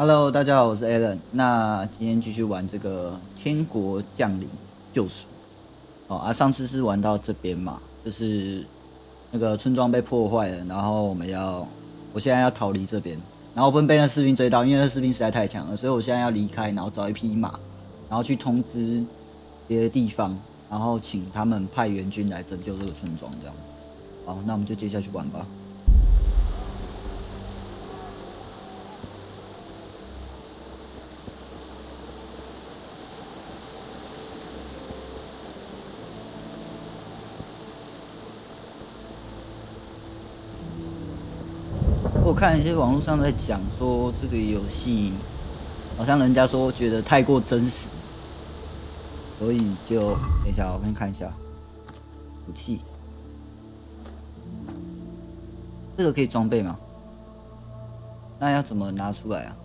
Hello， 大家好，我是 Alan。那今天继续玩这个《天国降临救赎》上次是玩到这边嘛，就是那个村庄被破坏了，然后我现在要逃离这边，然后我不能被那士兵追到，因为那士兵实在太强了，所以我现在要离开，然后找一匹马，然后去通知别的地方，然后请他们派援军来拯救这个村庄，这样。好，那我们就接下去玩吧。我看一些网络上在讲说这个游戏，好像人家说觉得太过真实，所以就等一下，我先看一下武器，这个可以装备吗？那要怎么拿出来啊？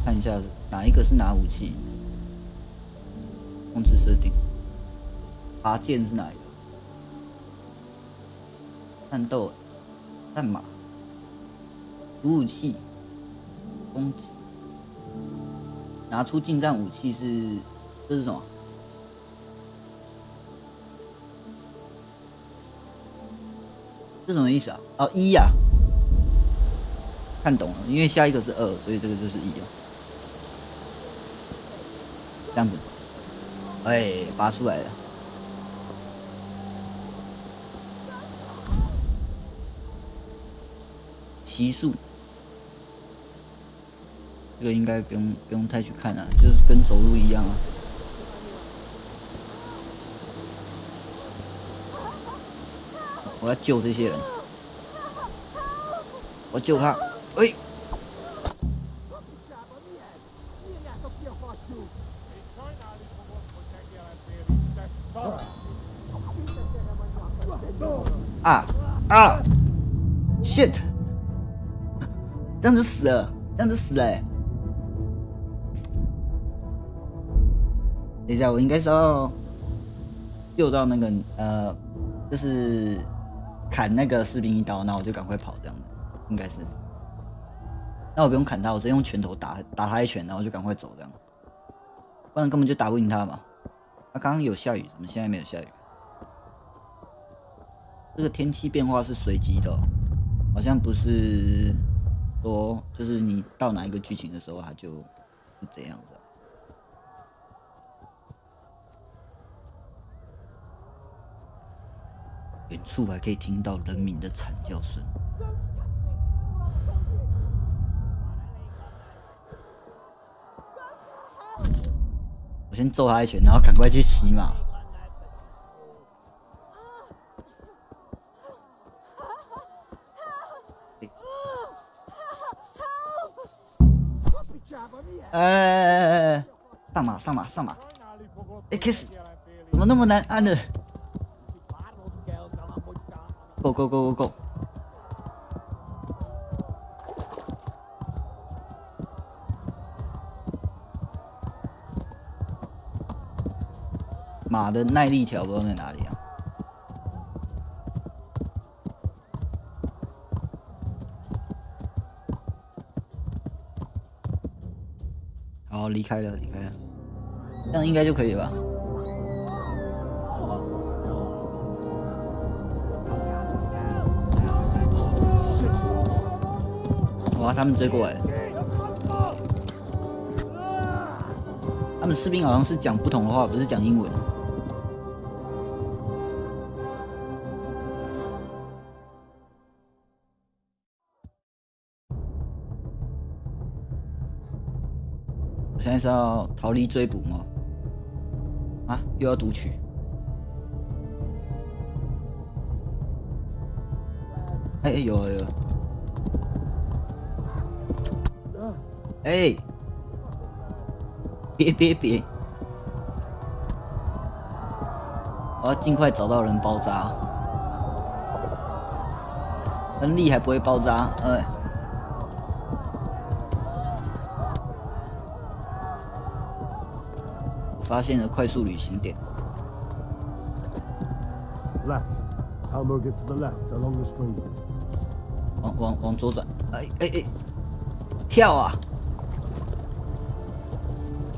看一下哪一个是拿武器？控制设定，拔剑是哪一个？战斗、战马、主武器、攻击，拿出近战武器这是什么？这什么意思啊？哦，一呀，看懂了，因为下一个是2，所以这个就是1啊。这样子，拔出来了。骑术，这个应该不用太去看啊，就是跟走路一样啊。我要救这些人，我救他，shit！ 这样子死了，等一下，我应该是要救到那个就是砍那个士兵一刀，那我就赶快跑，这样子应该是。那我不用砍他，我直接用拳头打他一拳，然后就赶快走，这样，不然根本就打不赢他嘛。刚刚有下雨，怎么现在没有下雨？这个天气变化是随机的好像不是。说就是你到哪一个剧情的时候，它就是这样子。远处还可以听到人民的惨叫声。我先揍他一拳，然后赶快去骑马。上马！X， 怎么那么难按的 ？Go！ 马的耐力条不知道在哪里啊？好，离开了，这样应该就可以了吧？哇，他们追过来了，他们士兵好像是讲不同的话，不是讲英文。我现在是要逃离追捕吗？啊，又要读取。有了。别！我要尽快找到人包扎。能力还不会包扎，发现了快速旅行点。Left. Hamburg is to the left along the stream. 往左转。跳啊！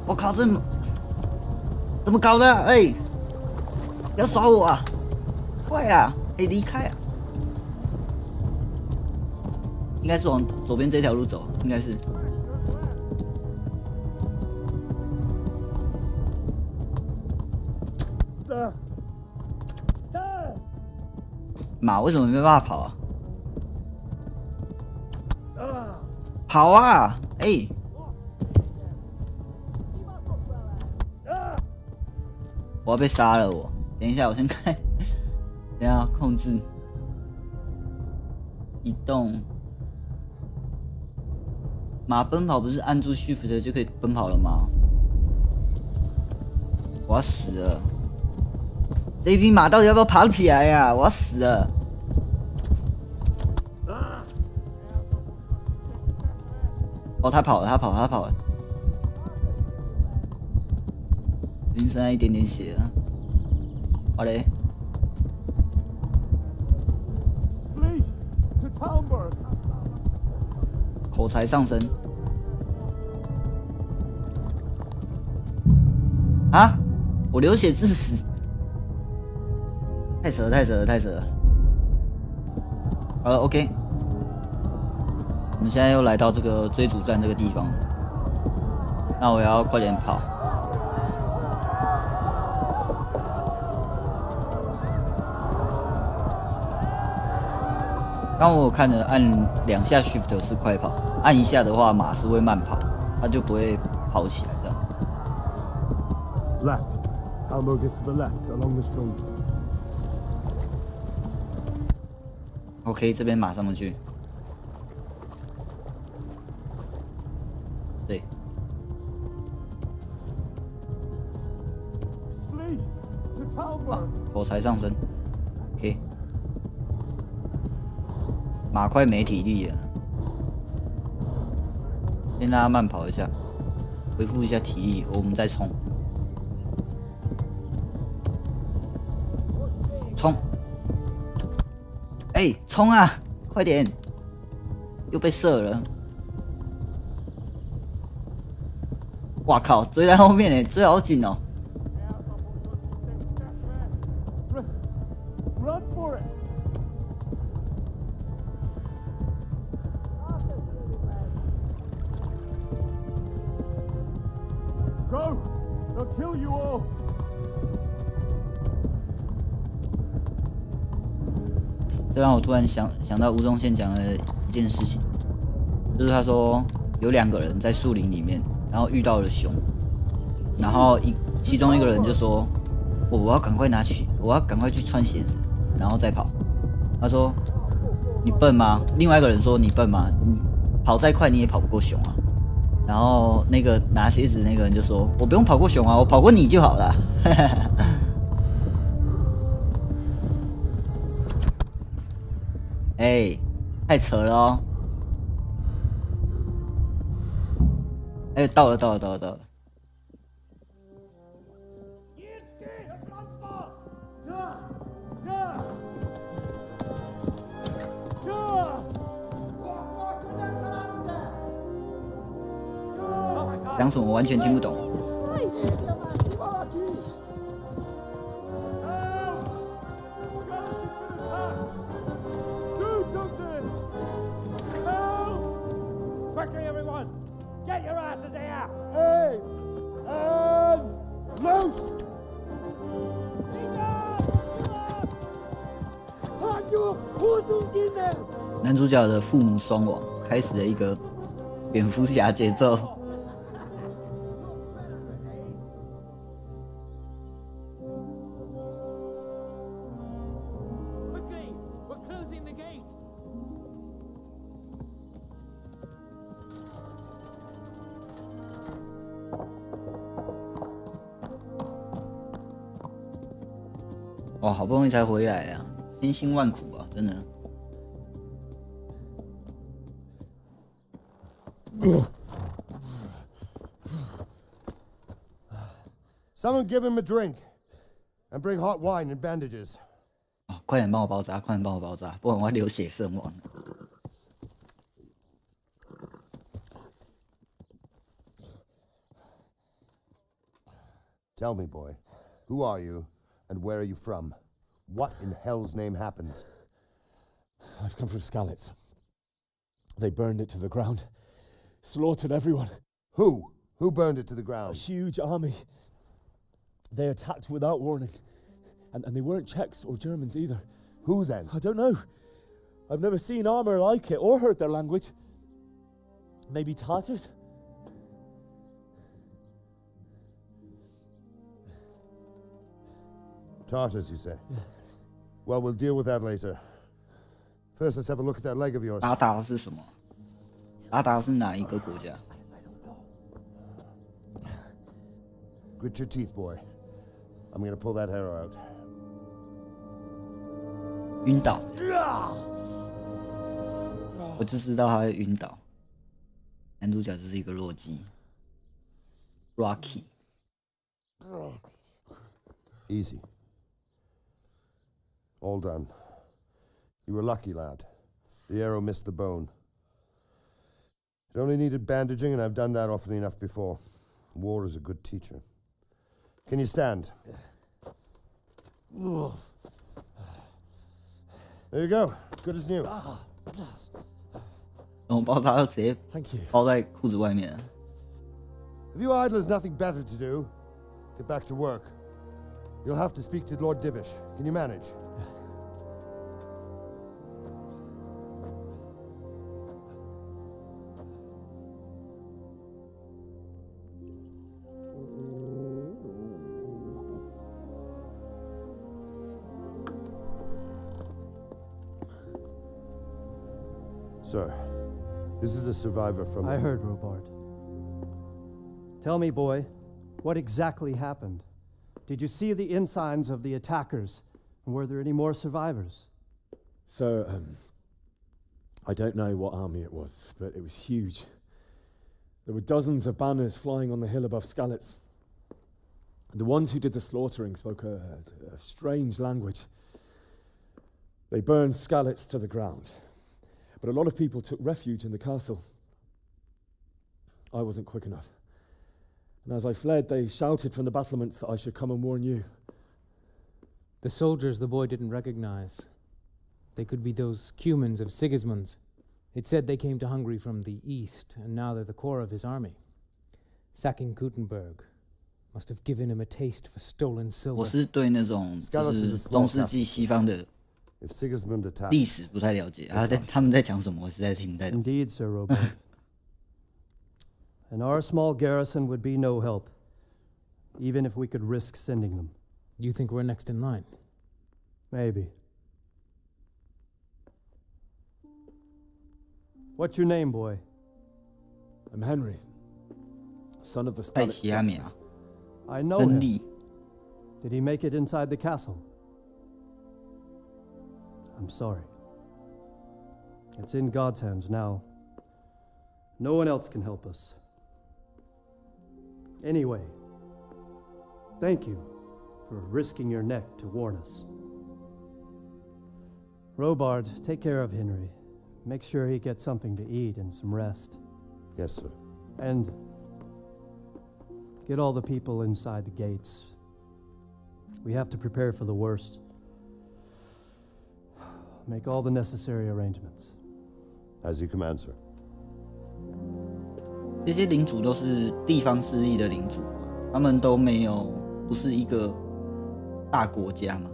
我靠，这怎么搞的？不要耍我啊！快啊！离开啊！应该是往左边这条路走，应该是。马为什么没办法跑啊？跑啊！我要被杀了！等一下，我先看，等一下控制移动。马奔跑不是按住 Shift 就可以奔跑了吗？我要死了！这匹马到底要不要跑起来呀？我要死了！哦，他跑了，他跑了，已经剩下一点点血了。好嘞。口才上升。啊！我流血致死。太扯了！好了 ，OK， 我们现在又来到这个追逐战这个地方，那我要快点跑。刚我看了按2下 Shift 是快跑，按1下的话马是会慢跑，它就不会跑起来这样。Left, Talmo gets to the left along the stream. OK， 这边马上去。对。好，口才上升。OK。马快没体力了，先让他慢跑一下，恢复一下体力，我们再冲。冲！冲啊！快点！又被射了！哇靠，追在后面追好紧哦！这让我突然想到吴宗宪讲的一件事情，就是他说有2个人在树林里面，然后遇到了熊，然后其中一个人就说：“我要赶快我要赶快去穿鞋子，然后再跑。”他说：“你笨吗？”另外一个人说：“你笨吗？你跑再快你也跑不过熊啊。”然后那个拿鞋子那个人就说：“我不用跑过熊啊，我跑过你就好了。”太扯了哦！到了。讲什么我完全听不懂。男主角的父母双亡，开始了一个蝙蝠侠节奏。哇，好不容易才回来啊，千辛万苦啊，真的。Someone give him a drink, and bring hot wine and bandages. 快点帮我包扎，不然我要流血身亡。Tell me, boy, who are you, and where are you from? What in hell's name happened? I've come from Skalitz. They burned it to the ground, slaughtered everyone. Who? Who burned it to the A ground? huge army. They attacked without warning. And they weren't Czechs or Germans either. Who then? I don't know. I've never seen armor like it or heard their language. Maybe Tartars? Tartars, you say? Well, we'll deal with that later. First, let's have a look at that leg of yours. 鞑靼是什么？鞑靼是哪一个国家？ Grit your teeth, boy. I'm gonna pull that arrow out. 晕倒。我就知道他会晕倒。男主角就是一个弱鸡 ，Rocky。 Easy. All done. You were lucky, lad. The arrow missed the bone. It only needed bandaging, and I've done that often enough before. War is a good teacher. Can you stand? There you go. Good as new. 然后包他直接 Thank you. 包在裤子外面了。 If you idlers nothing better to do, get back to work. You'll have to speak to Lord Divish. Can you manage? Sir, this is a survivor from... I heard, Robard. Tell me, boy, what exactly happened? Did you see the ensigns of the attackers? And were there any more survivors? So, I don't know what army it was, but it was huge. There were dozens of banners flying on the hill above Skalitz. The ones who did the slaughtering spoke a strange language. They burned Skalitz to the ground. But a lot of people took refuge in the castle. I wasn't quick enough. And as I fled, they shouted from the battlements that I should come and warn you. The soldiers the boy didn't recognize. They could be those Cumans of Sigismund's. It said they came to Hungary from the east, and now they're the core of his army. Sacking Gutenberg must have given him a taste for stolen 我 silver. 是对那种就是中世纪西方的 If Sigismund attacked... 历史不太了解，他们在讲什么，我实在听不太懂。 Indeed, Sir Robard. And our small garrison would be no help, even if we could risk sending them. You think we're next in line? Maybe. What's your name, boy? I'm Henry, son of the 戴 Skalitz. 奇亚米亚， I know 亨 him. 利， Did he make it inside the castle? I'm sorry. It's in God's hands now. No one else can help us. Anyway, thank you for risking your neck to warn us. Robard, take care of Henry. Make sure he gets something to eat and some rest. Yes, sir. And get all the people inside the gates. We have to prepare for the worst. Make all the necessary arrangements. As you command, sir. 这些领主都是地方势力的领主，他们都没有不是一个大国家嘛。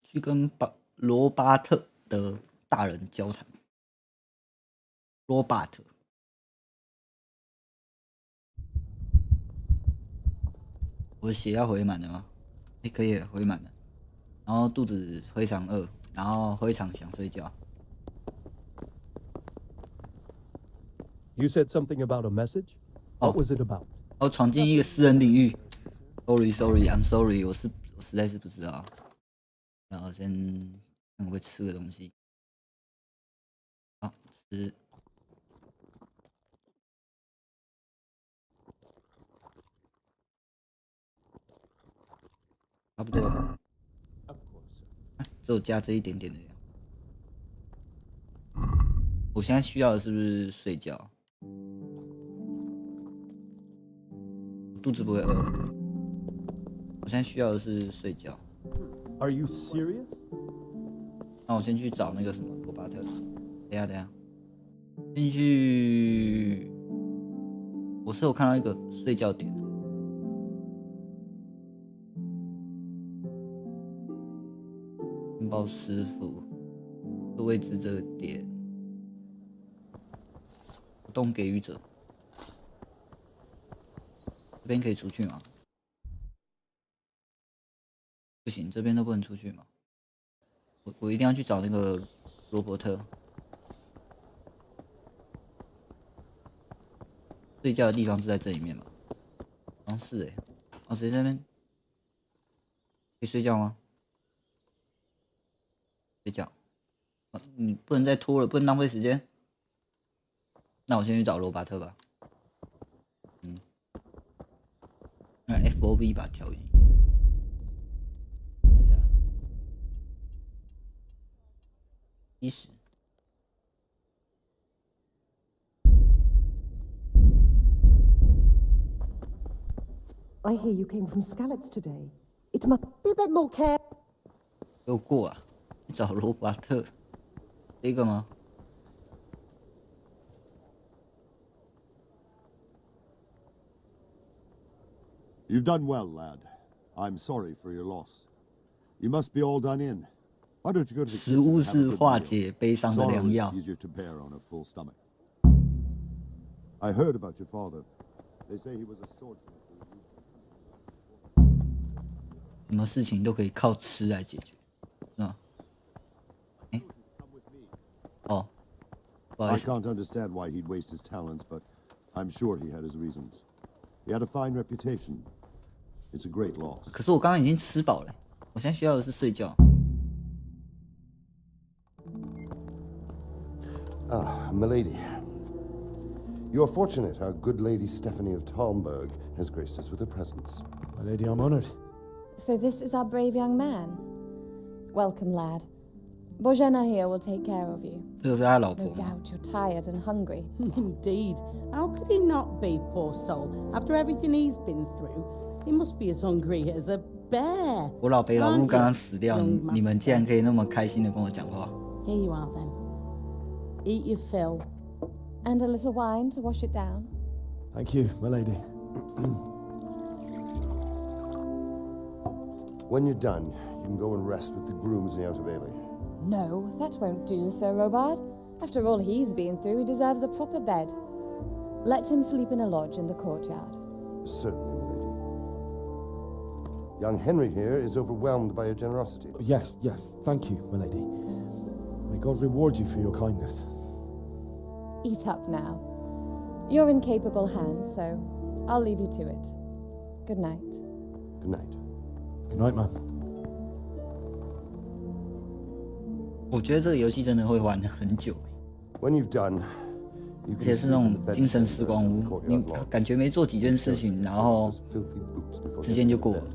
去跟罗巴特的大人交谈。罗巴特，我的血要回满了吗？可以了，回满了。然后肚子非常饿，然后非常想睡觉。 You said something about a message? What was it about? 哦，闯进一个私人领域。I'm sorry， 我实在是不知道。然后先看会不会吃个东西。好，吃。差不多。只有加这一点点的。我现在需要的是不是睡觉？肚子不会饿。我现在需要的是睡觉。Are you serious? 那我先去找那个什么罗巴特。等一下，先去。我是有看到一个睡觉点。面包师傅，这位置这个点。活动给予者。这边可以出去吗？不行，这边都不能出去吗？我一定要去找那个罗伯特。睡觉的地方是在这里面吗？好像是欸。哦，谁在那边？可以睡觉吗？睡觉。你不能再拖了，不能浪费时间。那我先去找罗巴特吧。那 FOV 把它调一。等一下。70。I hear you came from Skalitz today. It must be a bit more care. 给我过啊！你找罗巴特，这个吗？ You've done well, lad. I'm sorry for your loss. You must be all done in. Why don't you go to the 食物 kitchen and have a 是 good 化 meal? 解悲伤的 Sorrow 良 is 药。 easier to bear on a full stomach. I heard about your father. They say he was a swordsman. 什么事情都可以靠吃来解决，是吗？哎，哦，不好 I 意思， can't understand why he'd waste his talents, but I'm sure he had his reasons. He had a fine reputation. It's a great loss. 可是我刚刚已经吃饱了，我现在需要的是睡觉。 Ah, milady. You are fortunate our good lady Stephanie of Talmberg has graced us with her presence. My lady, I'm honored. So this is our brave young man. Welcome, lad. Bojana here will take care of you. 这个是他老 No 婆吗？ doubt you're tired and hungry. Indeed. How could he not be, poor soul? After everything he's been through, he must be as hungry as a bear. 我老北老 Aren't 陆 you, 刚刚死掉， young 你们竟然 master? 可以那么开心的跟我讲话。 Here you are then. Eat your fill. And a little wine to wash it down. Thank you, my lady. When you're done, you can go and rest with the grooms in the outer bailey. No, that won't do, Sir Robard. After all he's been through, he deserves a proper bed. Let him sleep in a lodge in the courtyard. Certainly, milady. Young Henry here is overwhelmed by your generosity. Yes, thank you, my lady. May God reward you for your kindness. Eat up now. You're in capable hands, so I'll leave you to it. Good night. Good night. Good night, man. 我觉得这个游戏真的会玩很久， When you've done, you 而 can 且是 sleep 那 in 种 the 精神 bedchamber 时光 in 屋 the，你 courtyard lodge. 感觉没做几件事情，然后 Those filthy boots before 时间就 getting 过 to 了 bed.。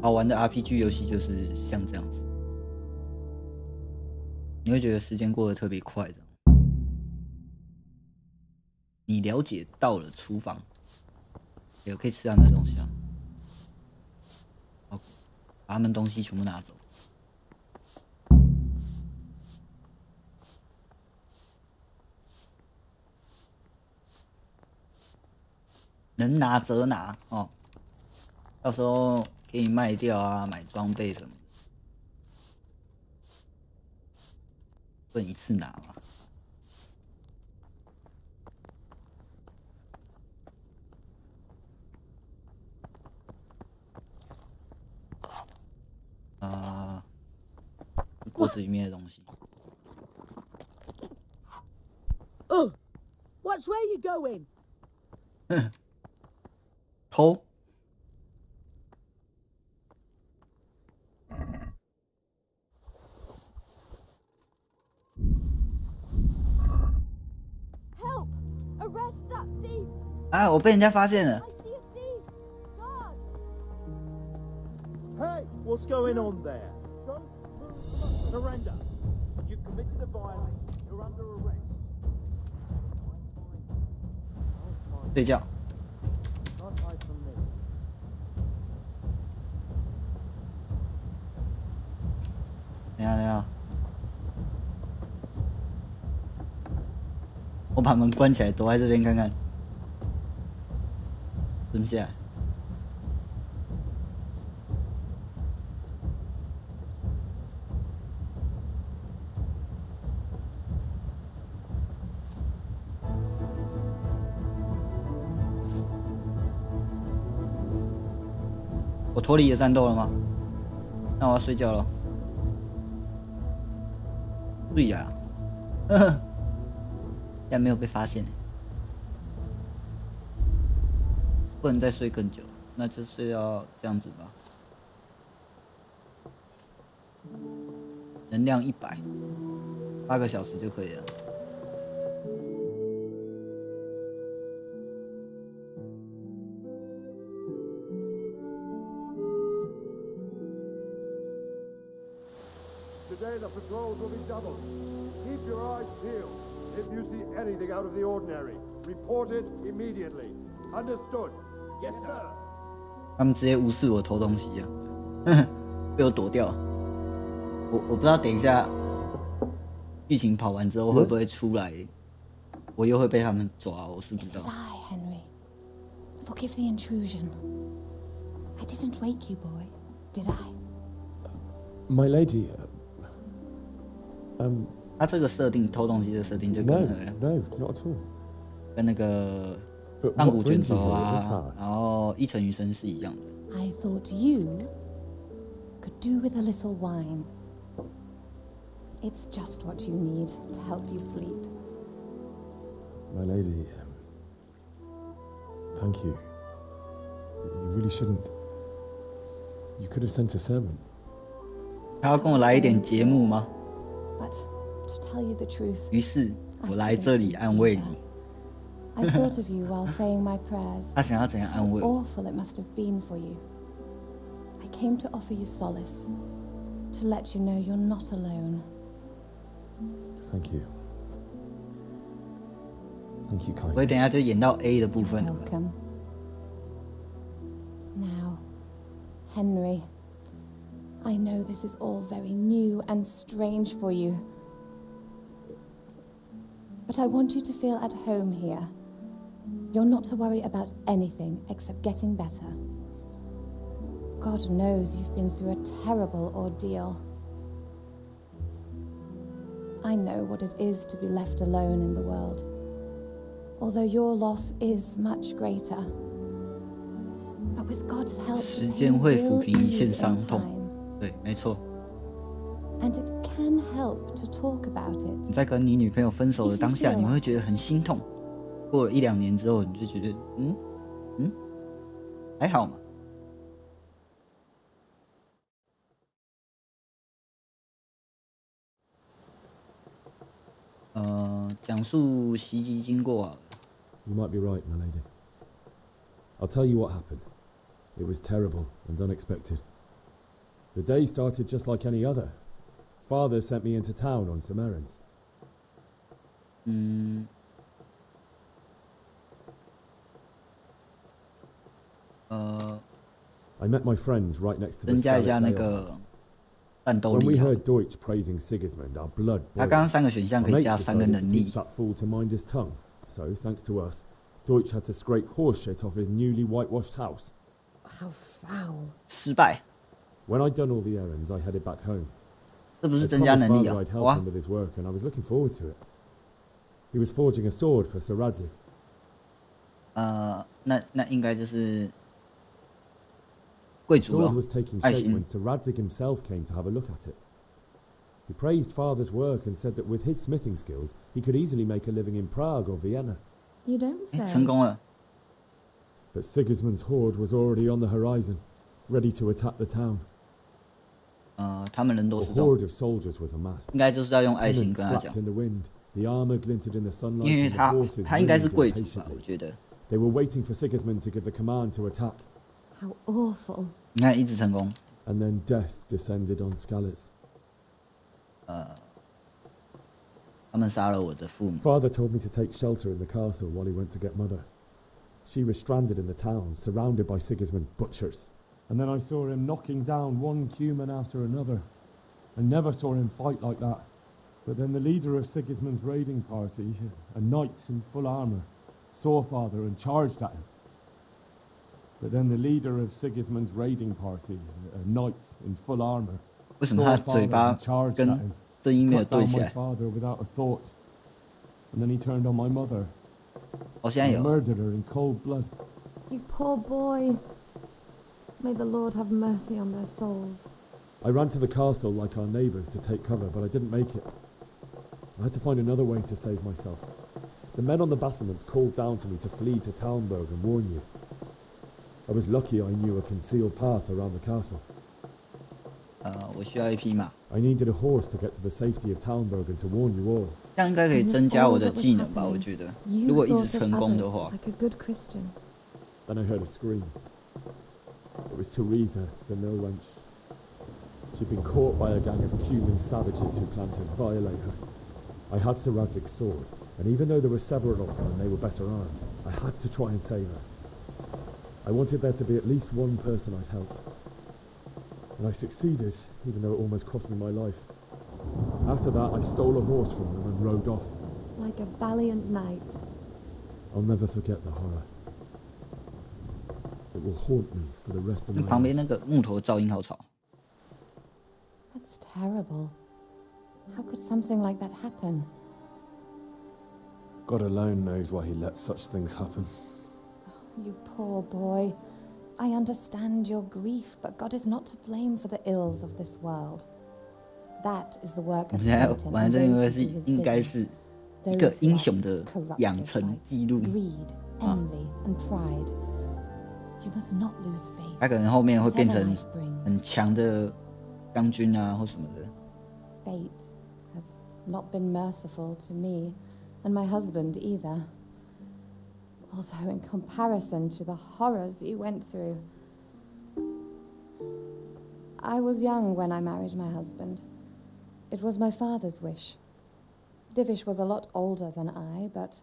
好玩的 RPG 游戏就是像这样子，你会觉得时间过得特别快，这样。你了解到了厨房，也可以吃他们的东西啊。好，把他们东西全部拿走。能拿则拿哦，到时候给你卖掉啊，买装备什么的，不能一次拿嘛。锅子里面的东西。 Oh, what's where you going? 偷。 Help! Arrest that thief! 啊！我被人家发现了。 I see a thief! Guard! Hey, will What's going on there? Surrender. You've committed a violation. You're under arrest. 睡觉。等一下，我把门关起来，躲在这边看看。蹲下来。我脱离了战斗了吗？那我要睡觉了。对呀，竟然没有被发现，不能再睡更久，那就睡到这样子吧。能量100，8个小时就可以了。Today the patrols will be doubled. Keep your eyes peeled. If you see anything out of the ordinary, report it immediately. Understood? Yes, sir. 他们直接无视我偷东西啊，被我躲掉。我不知道等一下剧情跑完之后会不会出来，我又会被他们抓，我是不知道。It is I, Henry. Forgive the intrusion. I didn't wake you, boy, did I? My lady, 他这个设定偷东西的设定就跟 no, not at all. 跟那个上古卷轴啊，然后一城余生是一样的。I thought you could do with a little wine. It's just what you need to help you sleep. My lady, thank you. You really shouldn't. You could have sent a servant. 他要跟我来一点节目吗？ But to tell you the truth, 于是我来这里安慰你。I thought of you while saying my prayers. 他想要怎样安慰我？ Awful it must have been for you. I came to offer you solace, to let you know you're not alone. Thank you. Thank you, 我 kindly. 等一下就演到 A 的部分了。 Welcome. Now, Henry, I know this is all very new and strange for you. But I want you to feel at home here. You're not to worry about anything except getting better. God knows you've been through a terrible ordeal. I know what it is to be left alone in the world, although your loss is much greater. But with God's help, 时间会抚 will 平一切 ease 伤 in 痛。 time. 对，没错。 And it can help to talk about it. 你在跟你女朋友分手的当下，你会觉得很心痛。过了1-2年之后，你就觉得，还好嘛。讲述袭击经过好了。 You might be right, my lady. I'll tell you what happened. It was terrible and unexpected. The day started just like any other. Father sent me into town on some errands. I met my friends right next to the 增加一 Scarlet's 下那 Ale 个 House. 战斗 When we 力好了。 heard Deutsch praising Sigismund, our blood 他 boiled. 刚刚3个选项 My 可以 mates 加3个 decided 能 to 力 teach。that fool to mind his tongue. So, thanks to us, Deutsch had to scrape horse shit off his newly whitewashed house. How foul. 失败， When I'd done all the errands, I headed back home. 这不是 I 增加 promised 能力 Father 啊 I'd！help 哇 him，with his work, and I was looking forward to it. He was forging a sword for Sir Radzig. 那应该就是贵 The 族 sword 了 was taking 爱 shape 心 when Sir Radzig himself came to have a look at it. He praised Father's work and said that with his smithing skills, he could easily make a living in Prague or Vienna. You don't 哎， say. 成功了。 But Sigismund's horde was already on the horizon, ready to attack the town. 他们人多 A 势众， horde of soldiers was amassed. 应该就是要用爱心 Pennants 跟他讲 flapped，in the wind. The armor glinted in the sunlight, 因为 and the 他 horses 他应该是 whinnied 贵族吧？ impatiently. 我觉得。 They were waiting for Sigismund to give the command to attack. How awful. 你看，一直成功。And then death descended on Skalitz. 他们杀了我的父母。 Father told me to take shelter in the castle while he went to get Mother. She was stranded in the town, surrounded by Sigismund's butchers. And then I saw him knocking down one human after another. I never saw him fight like that. But then the leader of Sigismund's raiding party, a knight in full armour, saw Father and charged at him. But then the leader of Sigismund's raiding party, a knight in full armour, 为什么他 saw 嘴 Father 巴 and charged at 跟 him. 声音没有 Cut 对 down 起 my 来？ father without a thought. And then he turned on my mother 哦，现在 and 有。 murdered her in cold blood. You poor boy. May the Lord have mercy on their souls. I ran to the castle like our neighbours to take cover, but I didn't make it. I had to find another way to save myself. The men on the battlements called down to me to flee to Talmberg and warn you. I was lucky I knew a concealed path around the castle. 我需要一匹马， I needed a horse to get to the safety of Talmberg and to warn you all. 这样应该可以增加我的技能吧？我觉得， You 如果一 thought 直 of 成功的 others 话， like a good Christian. Then I heard a scream. It was Teresa, the mill wench. She'd been caught by a gang of Cuman savages who planned to violate her. I had Sir Radzig's sword, and even though there were several of them and they were better armed, I had to try and save her. I wanted there to be at least one person I'd helped. And I succeeded, even though it almost cost me my life. After that, I stole a horse from them and rode off. Like a valiant knight. I'll never forget the horror. It will haunt me for the rest of my 旁 life. 边那个木头噪音好吵。 That's terrible. How could something like that happen? God alone knows why he lets such things happen. You poor boy. I understand your grief, but God is not to blame for the ills of this world. That is the work 我 of 们现在 Satan 玩 and 这个 those 游 who 戏 do his 应该 bidding. 是一个 Those who 英 are 雄的 corrupted 养 by 成记录。 greed, envy, and pride. You must not lose faith. 他可能后面会变 Whatever 成 life brings. 很强的将军啊，或什么的。 Fate has not been merciful to me, and my husband either. Although in comparison to the horrors you went through. I was young when I married my husband. It was my father's wish. Divish was a lot older than I, but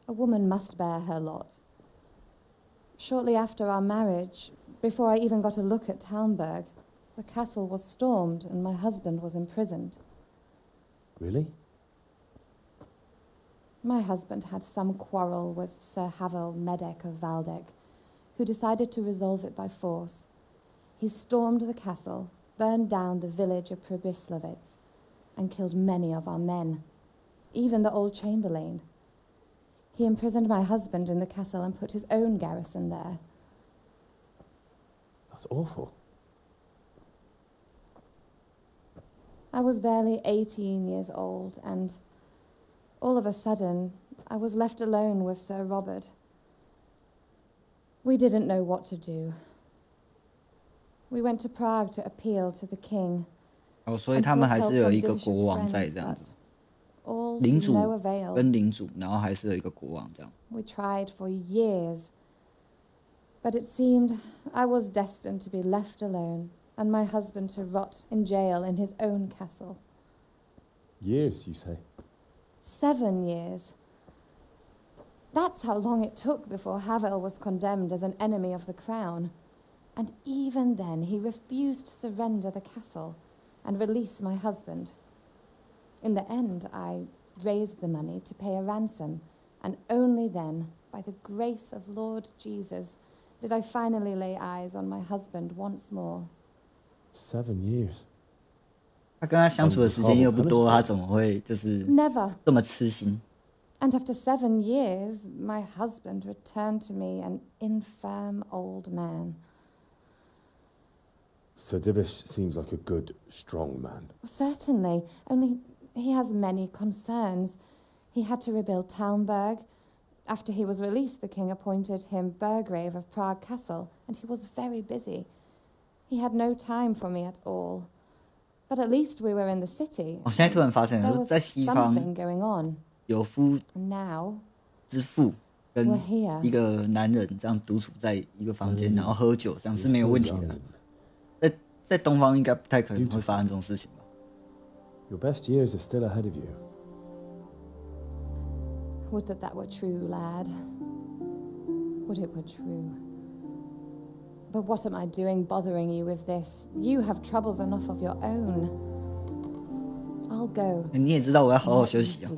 a woman must bear her lot. Shortly after our marriage, before I even got a look at Talmberg, the castle was stormed and my husband was imprisoned. Really? My husband had some quarrel with Sir Havel Medek of Valdek, who decided to resolve it by force. He stormed the castle, burned down the village of Pribyslavitz, and killed many of our men, even the old chamberlain. He imprisoned my husband in the castle and put his own garrison there. That's awful. I was barely 18 years old, and all of a sudden, I was left alone with Sir Robert. We didn't know what to do. We went to Prague to appeal to the king. 哦，所以他们还是有一个国王在这样子， All 领 to 主 no avail. 跟领主，然后还是有一个国王这样。 We tried for years, but it seemed I was destined to be left alone and my husband to rot in jail in his own castle. Years, you say? 7 years. That's how long it took before Havel was condemned as an enemy of the crown. And even then, he refused to surrender the castle and release my husband. In the end, I raised the money to pay a ransom, and only then, by the grace of Lord Jesus, did I finally lay eyes on my husband once more. 7 years. 他跟他相处的时间又不多，他怎么会就是 Never. 这么痴心？ And after 7 years, my husband returned to me an infirm old man. Sir Divish seems like a good, strong man. Certainly, only he has many concerns. He had to rebuild Talmberg. After he was released, the king appointed him Burgrave of Prague Castle, and he was very busy. He had no time for me at all. But at least we were in the city. 我现在突然发现 There 了， was 在西方 something going on. 有夫 And now 之妇跟 we're here. 一个男人这样独处在一个房间，然后喝酒，这样是没有问题的。在在东方应该不太可能会发生这种事情吧。Your best years are still ahead of you. Would that that were true, lad. Would it were true. But what am I doing bothering you with this? You have troubles enough of your own. I'll go. 你也知道我要好好休息啊。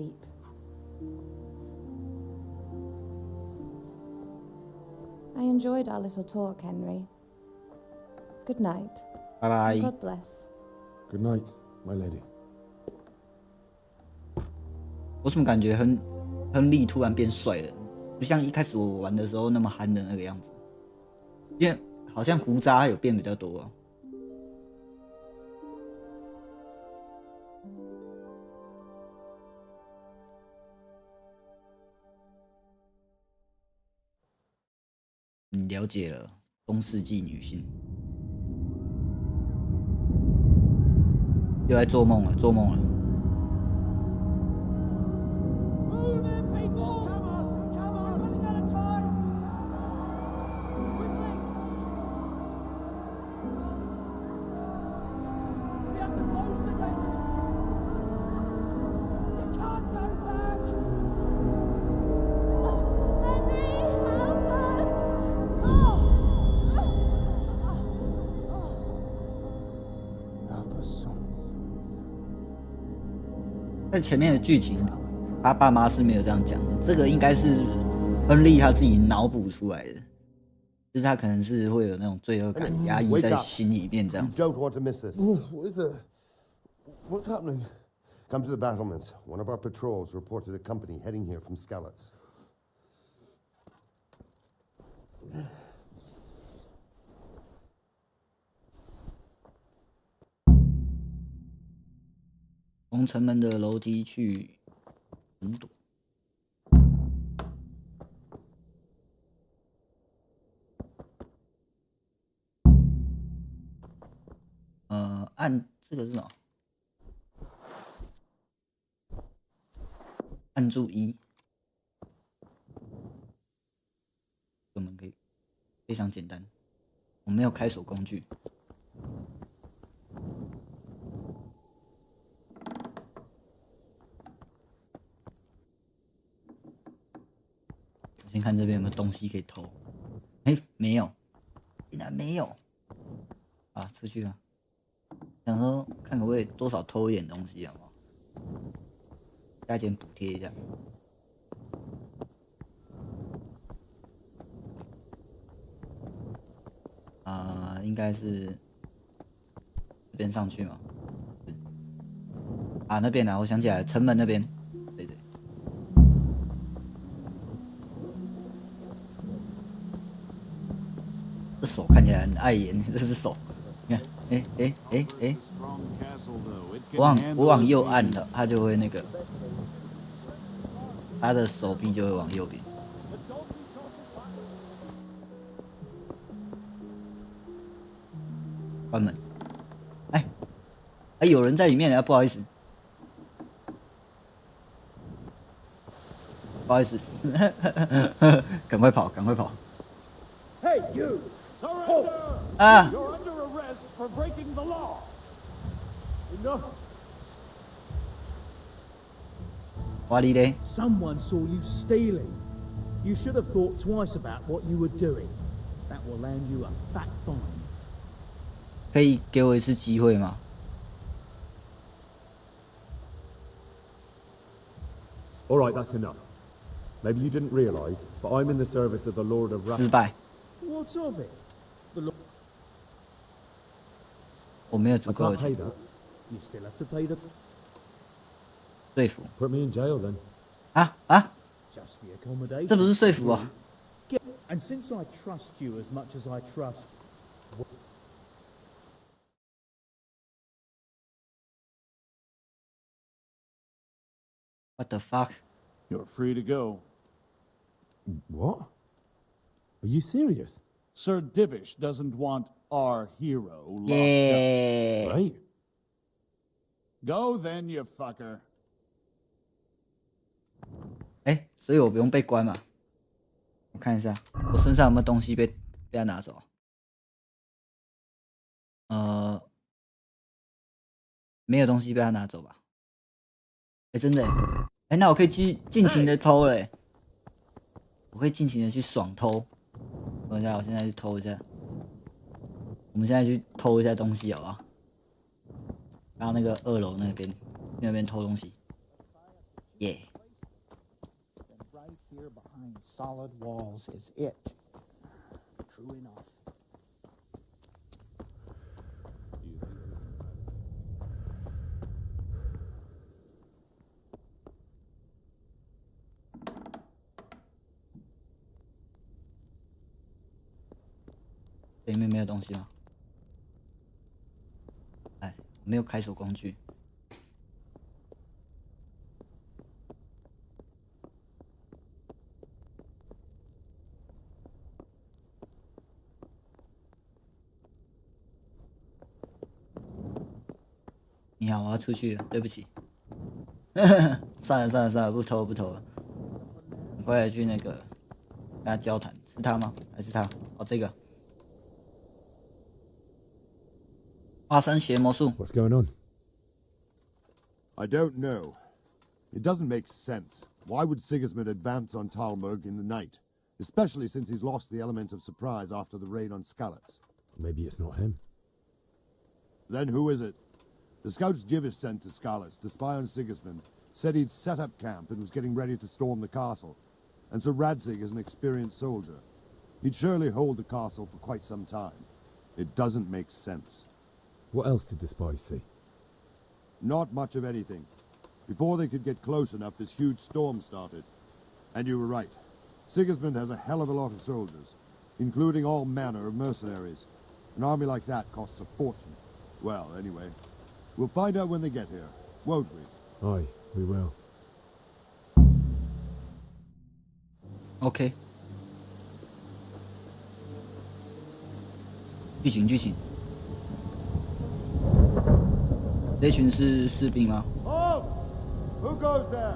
I enjoyed our little talk, Henry. Good night. Bye bye. God bless. Good night, my lady. 我怎么感觉亨利突然变帅了，不像一开始我玩的时候那么憨的那个样子，因为好像胡渣有变比较多啊。你了解了中世纪女性，又在做梦了，做梦了。但前面的剧情，他爸妈是没有这样讲的，这个应该是亨利他自己脑补出来的，就是他可能是会有那种罪恶感压抑在心里面这样。You don't want to miss this. What is it? What's happening? Come to the battlements. One of our patrols reported a company heading here from Skalitz. 从城门的楼梯去门躲。按这个是什么？按住1，我们可以非常简单。我没有开锁工具。我先看这边有没有东西可以偷。哎，没有，竟然没有。啊，出去啊！想说看可不可以多少偷一点东西，好不好？加减补贴一下。应该是这边上去嘛？啊，那边啊，我想起来了，城门那边。对对。这手看起来很碍眼，这只手。你看，我往右按的，它就会那个，它的手臂就会往右边。关门。哎，有人在里面啊，不好意思，不好意思，赶快跑，赶快跑。Hey, you! Surrender! 啊！ You're under arrest for breaking the law. No. 哇哩嘞！ Someone saw you stealing. You should have thought twice about what you were doing. That will land you a fat fine. 可以给我一次机会吗？ All right, that's enough. Maybe you didn't realize, but I'm in the service of the Lord of 失败。 What's of it? The law. 我没有足 I 够的 can't 钱 pay that. You still have to pay the 说服。 Put me in jail then. just the accommodation. 这不是说服啊！ And since I trust you as much as I trust. What the fuck? You're free to go. What? Are you serious? Sir Divish doesn't want our hero locked Yeah. Right. up. Go then, you fucker. 所以我不用被关嘛？我看一下，我身上有没有东西被他拿走？没有东西被他拿走吧？真的那我可以去尽情的偷了我可以尽情的去爽偷。等一下，我现在去偷一下。我们现在去偷一下东西好不好？刚刚那个2楼那边偷东西，耶、Right here behind solid walls is it. True enough. 里面没有东西吗？没有开锁工具。你好，我要出去了，对不起。算了，不偷了。很快的去那个跟他交谈，是他吗？还是他？哦，这个。花生邪魔术。 What's going on? I don't know. It doesn't make sense. Why would Sigismund advance on Talmberg in the night? Especially since he's lost the element of surprise after the raid on Skalitz. Maybe it's not him. Then who is it? The scouts Jivish sent to Skalitz to spy on Sigismund said he'd set up camp and was getting ready to storm the castle. And so Radzig is an experienced soldier. He'd surely hold the castle for quite some time. It doesn't make sense. What else did the spies see? Not much of anything. Before they could get close enough, this huge storm started. And you were right. Sigismund has a hell of a lot of soldiers, including all manner of mercenaries. An army like that costs a fortune. Well, anyway, we'll find out when they get here, won't we? Aye, we will. OK。剧情。这群是士兵吗？ Halt! Who goes there?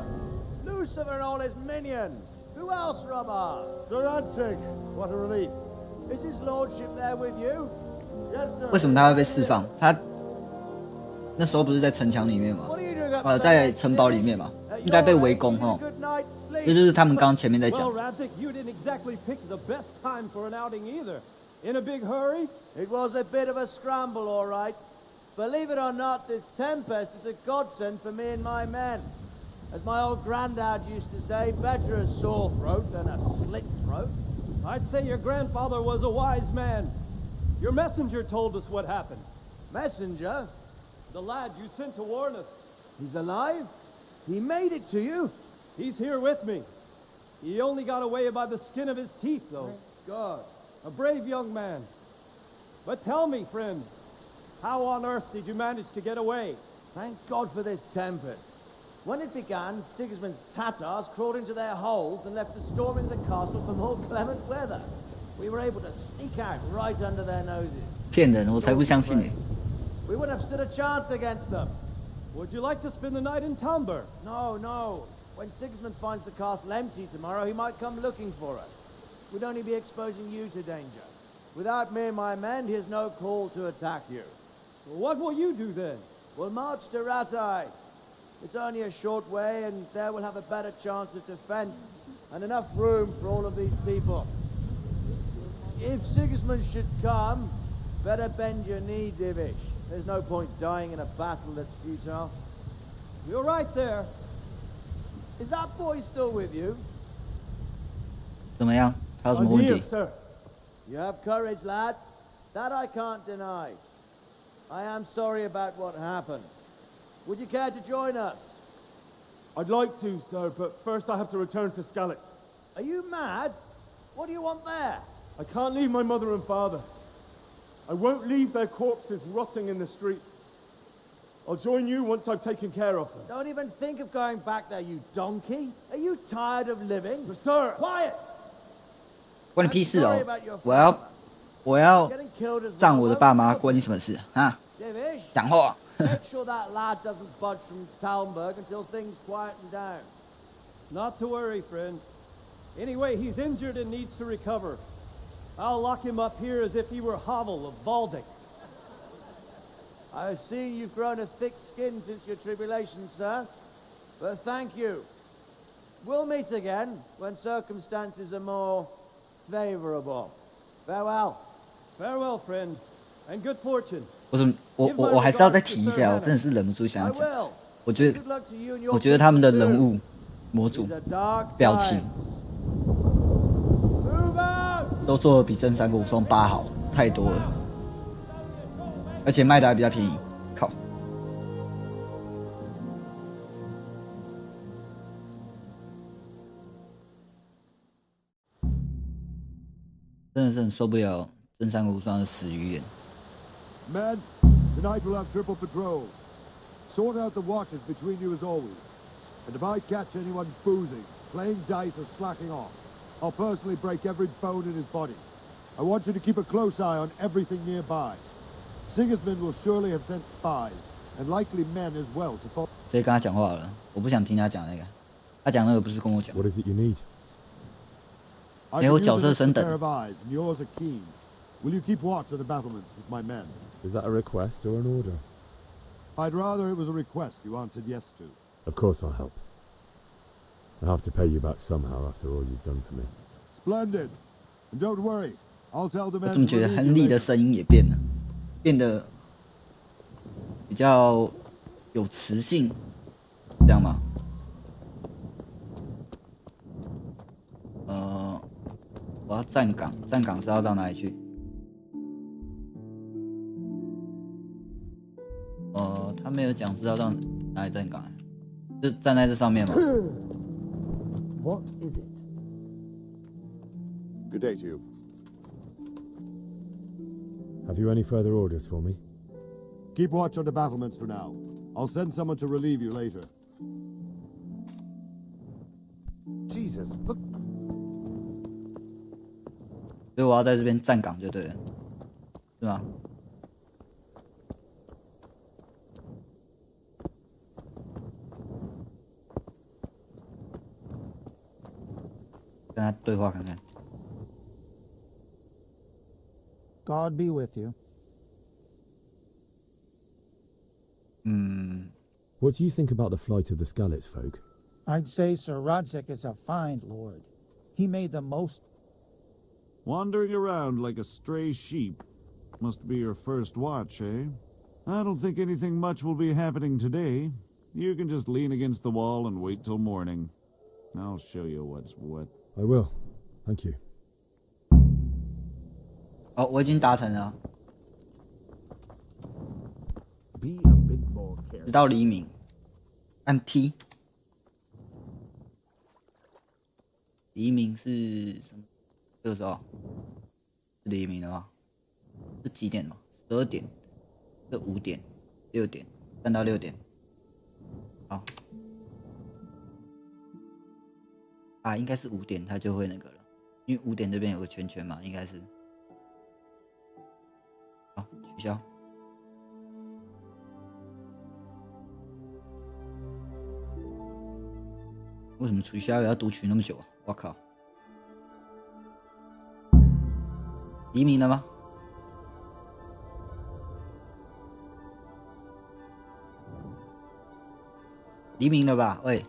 Lucifer and all his minions. Who else, Robber? Sir Radzig, what a relief. Is his lordship there with you? Yes, sir. 为什么他会被释放？他那时候不是在城墙里面吗？ What are you doing up 在城堡里面嘛，应该被围攻哦。这就是他们刚刚前面在讲。 Well, Radzig, you didn't exactly pick the best time for an outing either. In a big hurry? It was a bit of a scramble, all right. Believe it or not, this tempest is a godsend for me and my men. As my old granddad used to say, better a sore throat than a slit throat. I'd say your grandfather was a wise man. Your messenger told us what happened. Messenger? The lad you sent to warn us. He's alive? He made it to you? He's here with me. He only got away by the skin of his teeth, though. Thank God. A brave young man. But tell me, friend, how on earth did you manage to get away? Thank God for this tempest. When it began, Sigismund's Tatars crawled into their holes and left the storm in the castle for more clement weather. We were able to sneak out right under their noses. 骗人，我才不相信呢。 We wouldn't have stood a chance against them. Would you like to spend the night in Talmberg? No. When Sigismund finds the castle empty tomorrow, he might come looking for us. We'd only be exposing you to danger. Without me and my men, he has no call to attack you. What will you do then? We'll march to Ratai. It's only a short way, and there we'll have a better chance of defense and enough room for all of these people. If Sigismund should come, better bend your knee, Divish. There's no point dying in a battle that's futile. You're right there. Is that boy still with you? 怎么样？还有什么问 I'm here, 题？ sir. You have courage, lad. That I can't deny. I am sorry about what happened. Would you care to join us? I'd like to, sir, but first I have to return to Skalitz. Are you mad? What do you want there? I can't leave my mother and father. I won't leave their corpses rotting in the street. I'll join you once I've taken care of them. Don't even think of going back there, you donkey. Are you tired of living? But sir, Quiet! 关你屁事 I'm 哦 sorry about your！我要 Getting killed as 葬 well, 我的 won't 爸妈， you? 关你什么事啊？ Divish, 讲话。 make sure that lad doesn't budge from Talmberg until things quieten down. not to worry, friend. Anyway, he's injured and needs to recover. I'll lock him up here as if he were Havel of Balding. I see you've grown a thick skin since your tribulation, sir. But thank you. We'll meet again when circumstances are more favorable. Farewell. Farewell, friend, and good fortune. 我还是要再提一下，我真的是忍不住想要讲。我觉得他们的人物模组表情都做的比真三国无双8好太多了，而且卖的还比较便宜。靠！真的是很受不了真三国无双的死鱼眼。Men, tonight we'll have triple patrols. Sort out the watches between you as always. And if I catch anyone boozing, playing dice, or slacking off, I'll personally break every bone in his body. I want you to keep a close eye on everything nearby. Sigismund will surely have sent spies, and likely men as well to follow. 直接跟他讲话了，我不想听他讲那个，他讲那个不是跟我讲。 What is it you need? 没有角色升等。 Yours are keen. Will you keep watch on the battlements with my men? Is that a request or an order? I'd rather it was a request you answered yes to. Of course I'll help. I have to pay you back somehow after all you've done for me. Splendid. And don't worry, I'll tell the men. 我怎么觉得亨利的声音也变了，变得比较有磁性，这样吗？我要站岗，站岗是要到哪里去？他没有讲是要到哪里站岗，就站在这上面吗？ What is it? Good day to you. Have you any further orders for me? Keep watch on the battlements for now. I'll send someone to relieve you later. Jesus, look. 所以我要在这边站岗就对了，是吗？跟他对话看看。God be with you. What do you think about the flight of the Skalitz folk? I'd say Sir Rodzik is a fine lord. He made the most. Wandering around like a stray sheep. Must be your first watch, eh? I don't think anything much will be happening today. You can just lean against the wall and wait till morning. I'll show you what's what. I will. Thank you. 哦，我已经达成了。 Be a bit more careful. 直到黎明，按 T。黎明是什么？这个时候是黎明了吗？是几点吗？12点，是5点、6点，3到6点。好，啊，应该是5点，它就会那个了，因为5点这边有个圈圈嘛，应该是。好，取消。 为什么取消也要读取那么久啊？我靠！黎明了吗？黎明了吧？喂！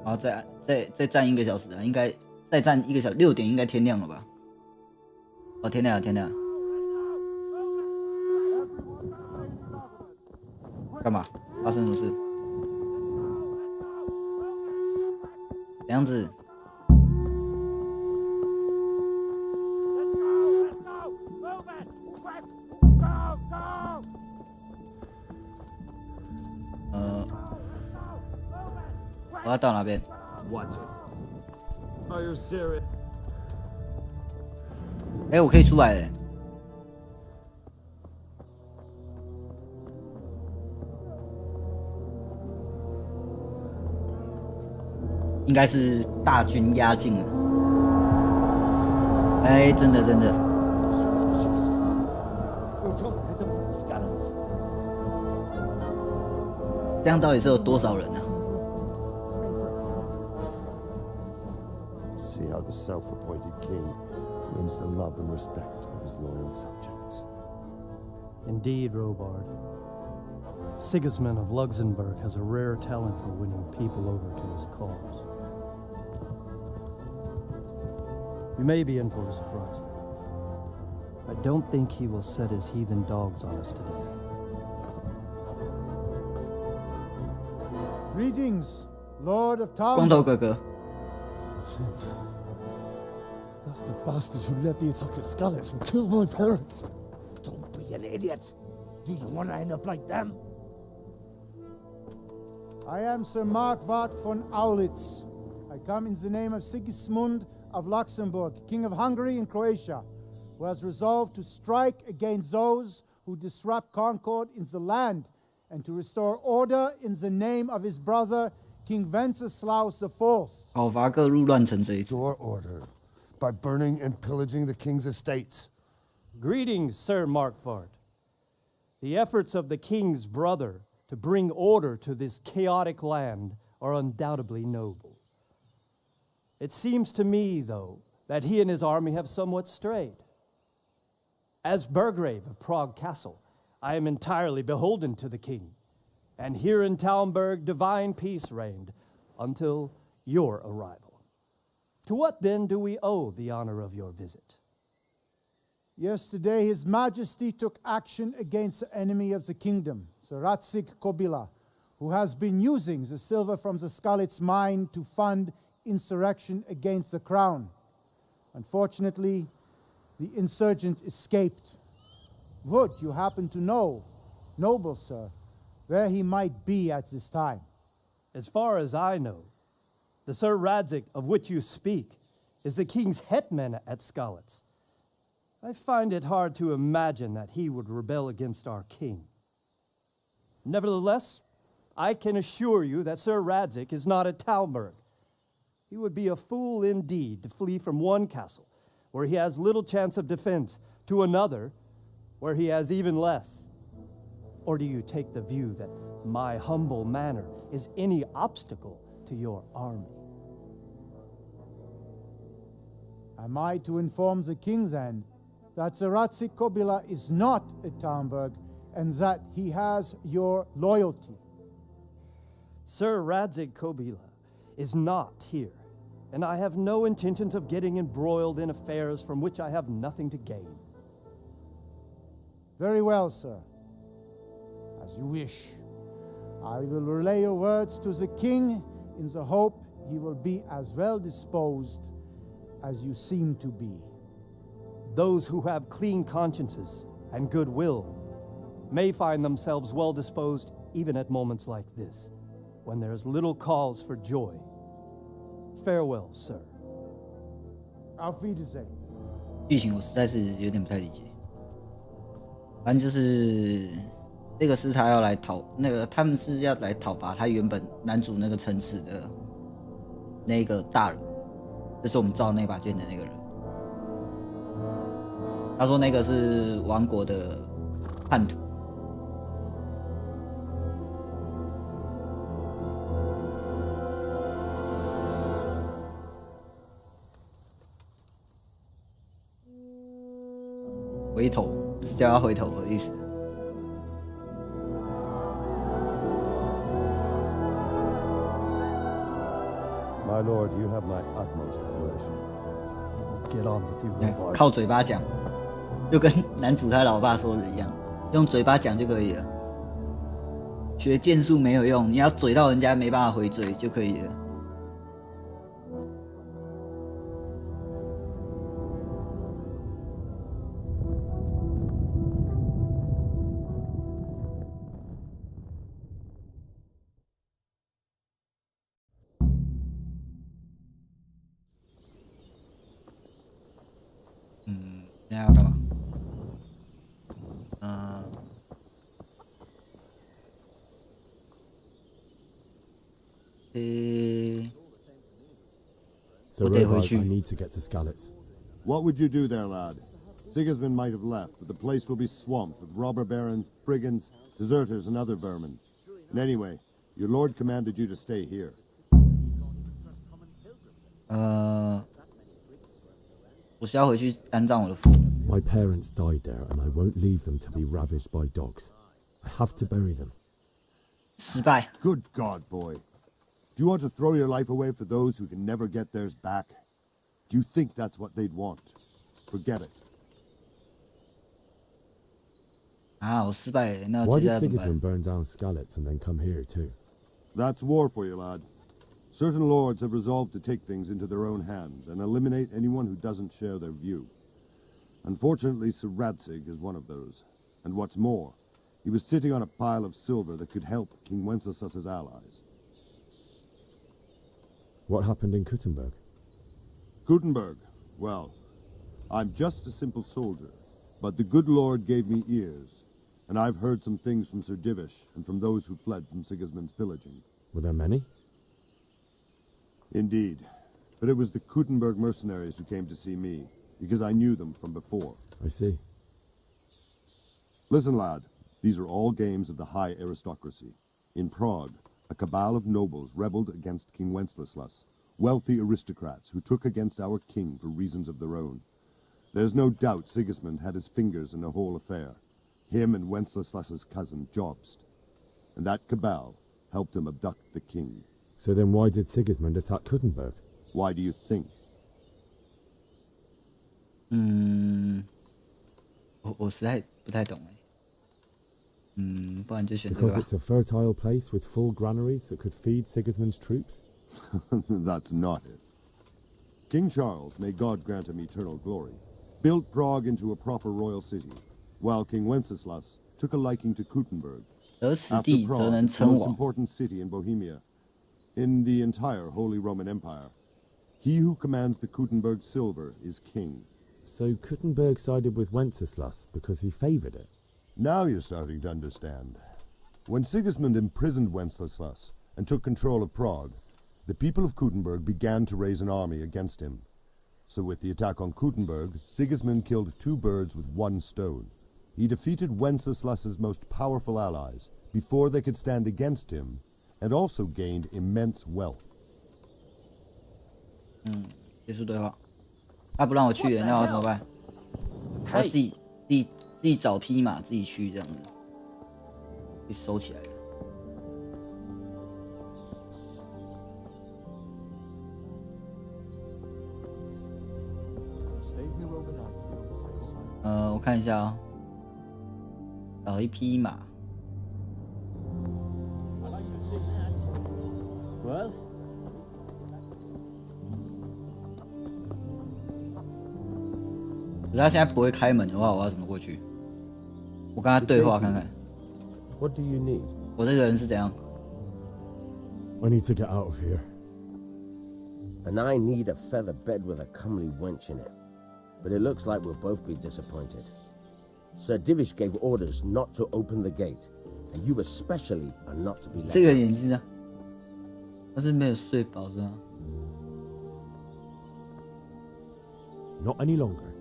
好，再站1个小时啊！应该再站1个小时，6点应该天亮了吧？哦，天亮了，天亮了。 干嘛？发生什么事？怎样子？我要到哪边？哎，我可以出来了。 应该是大军压境了。哎，真的真的。这样到底是有多少人啊 See how the self-appointed king wins the love and respect of his loyal subjects. Indeed, Robard. Sigismund of Luxembourg has a rare talent for winning people over to his cause. You may be in for a surprise, though. I don't think he will set his heathen dogs on us today. Greetings, Lord of Town. 光头哥哥， That's the bastard who led the attack at Skalitz and killed my parents. Don't be an idiot. Do you want to end up like them? I am Sir Markwart von Aulitz. I come in the name of Sigismund of Luxembourg, King of Hungary and Croatia, who has resolved to strike against those who disrupt concord in the land and to restore order in the name of his brother, King Wenceslaus IV. 讨伐各路乱臣贼子。 Restore order by burning and pillaging the king's estates. Greetings, Sir Markwart. The efforts of the king's brother to bring order to this chaotic land are undoubtedly noble. It seems to me, though, that he and his army have somewhat strayed. As Burgrave of Prague Castle, I am entirely beholden to the king, and here in Talmberg divine peace reigned until your arrival. To what then do we owe the honor of your visit? Yesterday, His Majesty took action against the enemy of the kingdom, Sir Ratzik Kobila, who has been using the silver from the Skalitz mine to fund insurrection against the crown. Unfortunately, the insurgent escaped. Would you happen to know, noble sir, where he might be at this time? As far as I know, the Sir Radzik of which you speak is the king's hetman at Skalitz. I find it hard to imagine that he would rebel against our king. Nevertheless, I can assure you that Sir Radzik is not at Talmberg. He would be a fool indeed to flee from one castle, where he has little chance of defense, to another, where he has even less. Or do you take the view that my humble manner is any obstacle to your army? Am I to inform the king's end that Sir Ratzik Kobila is not at Talmberg and that he has your loyalty? Sir Radzik Kobila is not here, and I have no intentions of getting embroiled in affairs from which I have nothing to gain. Very well, sir. As you wish. I will relay your words to the king in the hope he will be as well disposed as you seem to be. Those who have clean consciences and goodwill may find themselves well disposed even at moments like this, when there is little cause for joy. Farewell, sir. Auf Wiedersehen. 剧情我实在是有点不太理解。反正就是这个是他要来讨那个，他们是要来讨伐他原本男主那个城市的那个大人，就是我们造那把剑的那个人。他说那个是王国的叛徒。回头是叫他回头的意思。My lord, you have my utmost admiration. Get on with you, Robard. 靠嘴巴讲，就跟男主他老爸说的一样，用嘴巴讲就可以了。学剑术没有用，你要嘴到人家没办法回嘴就可以了。现在要干嘛？我得回去。 I need to get to Skalitz. What would you do there, lad? Sigismund might have left, but the place will be swamped with robber barons, brigands, deserters, and other vermin. And anyway, your lord commanded you to stay here. 我是要回去安葬我的父母。My parents died there, and I won't leave them to be ravaged by dogs. I have to bury them. 失败。 Good God, boy. Do you want to throw your life away for those who can never get theirs back? Do you think that's what they'd want? Forget it. 啊，我失败了，那 Why 接 did 下来怎么办？ Sigismund burn down Skalitz and then come here too? That's war for you, lad. Certain lords have resolved to take things into their own hands and eliminate anyone who doesn't share their view. Unfortunately, Sir Radzig is one of those. And what's more, he was sitting on a pile of silver that could help King Wenceslas's allies. What happened in Kuttenberg? Gutenberg, well, I'm just a simple soldier, but the good Lord gave me ears, and I've heard some things from Sir Divish and from those who fled from Sigismund's pillaging. Were there many? Indeed, but it was the Kuttenberg mercenaries who came to see me, because I knew them from before. I see. Listen, lad, these are all games of the high aristocracy. In Prague, a cabal of nobles rebelled against King Wenceslas, wealthy aristocrats who took against our king for reasons of their own. There's no doubt Sigismund had his fingers in the whole affair, him and Wenceslas's cousin Jobst. And that cabal helped him abduct the king. So then why did Sigismund attack Kuttenberg? Why do you think? 我实在不太懂哎。不然就选这个 Because 吧。 it's a fertile place with full granaries that could feed Sigismund's troops? That's not it. King Charles, may God grant him eternal glory, built Prague into a proper royal city, while King Wenceslas took a liking to Kuttenberg. 而此 After 地则 Prague, 能 the 称 most 王。 important city in Bohemia, in the entire Holy Roman Empire, he who commands the Kuttenberg silver is king. So Kuttenberg sided with Wenceslas because he favoured it? Now you're starting to understand. When Sigismund imprisoned Wenceslas and took control of Prague, the people of Kuttenberg began to raise an army against him. So with the attack on Kuttenberg, Sigismund killed two birds with one stone. He defeated Wenceslas's most powerful allies before they could stand against him, and also gained immense wealth. 结束对话。他不让我去，那我要怎么办？我自己找匹马，自己去这样子，给收起来了。我看一下啊、找一匹马。 Well? 可是他现在不会开门的话，我要怎么过去？我跟他对话看看。 What do you need? 我这个人是怎样？ I need to get out of here. And I need a feather bed with a comely wench in it. But it looks like we'll both be disappointed. Sir Divish gave orders not to open the gate, and you especially are not to be let 这个眼睛啊，他是没有睡饱是吗？ Not any longer.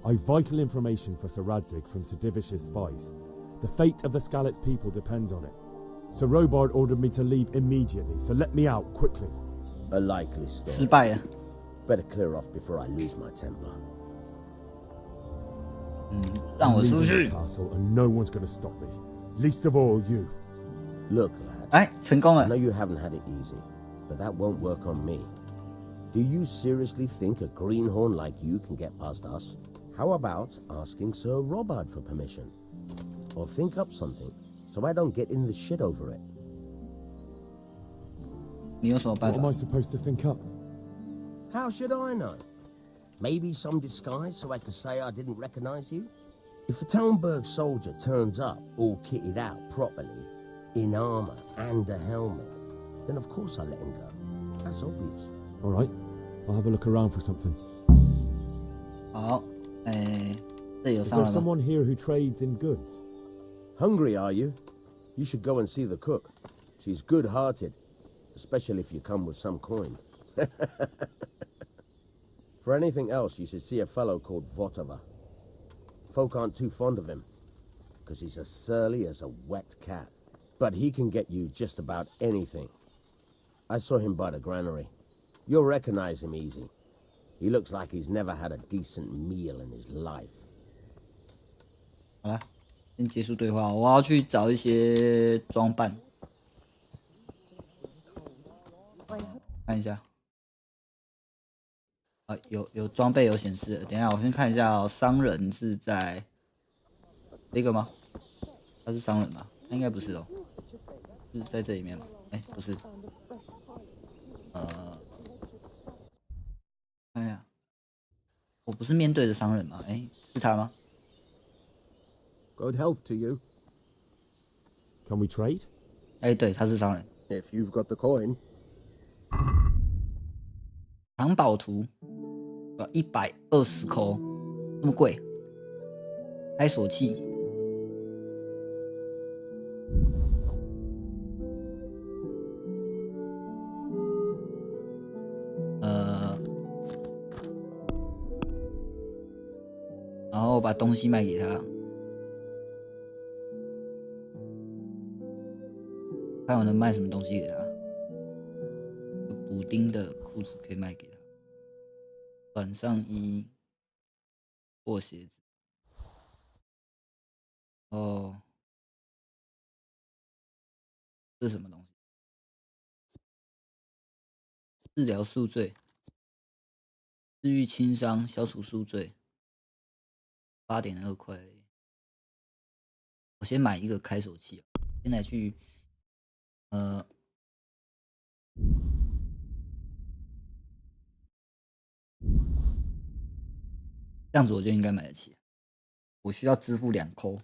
I've vital information for Sir Radzig from Sir Divish's spies. The fate of the Skalitz people depends on it. Sir Robard ordered me to leave immediately, so let me out quickly. A likely story. 失败了。 Better clear off before I lose my temper. 让我 I'm 出 leaving 去 this。castle, and no one's going to stop me. Least of all you. Look, lad. 哎，成功 I 了 know。you haven't had it easy, but that won't work on me. Do you seriously think a greenhorn like you can get past us? How about asking Sir Robard for permission? Or think up something, so I don't get in the shit over it. 你有什么办 What am 法 I？supposed to think up? How should I know? Maybe some disguise so I could say I didn't recognize you? If a Talmberg soldier turns up all kitted out properly, in armor and a helmet, then of course I let him go. That's obvious. All right, I'll have a look around for something. 好，这有 Is 上 there 了吗？ someone here who trades in goods? Hungry, are you? You should go and see the cook. She's good-hearted, especially if you come with some coin. For anything else, you should see a fellow called Votova. Folk aren't too fond of him, because he's as surly as a wet cat. But he can get you just about anything. I saw him by the granary. You'll recognize him easy. He looks like he's never had a decent meal in his life. 好啦，先结束对话，我要去找一些装扮，看一下。啊，有装备有显示的，等一下我先看一下哦。商人是在这个吗？他是商人吗？他应该不是哦，是在这里面吗？哎，不是。看一下，我不是面对的商人吗？哎，是他吗？ Good health to you. Can we trade? 哎，对，他是商人。 If you've got the coin. 藏宝图，120扣，那么贵？开锁器，然后把东西卖给他，看我能卖什么东西给他。有补丁的裤子可以卖给他。 短上衣或鞋子。哦，这是什么东西？治疗宿醉，治愈轻伤，消除宿醉，8.2块。我先买一个开锁器，现在去这样子我就应该买得起。我需要支付2扣。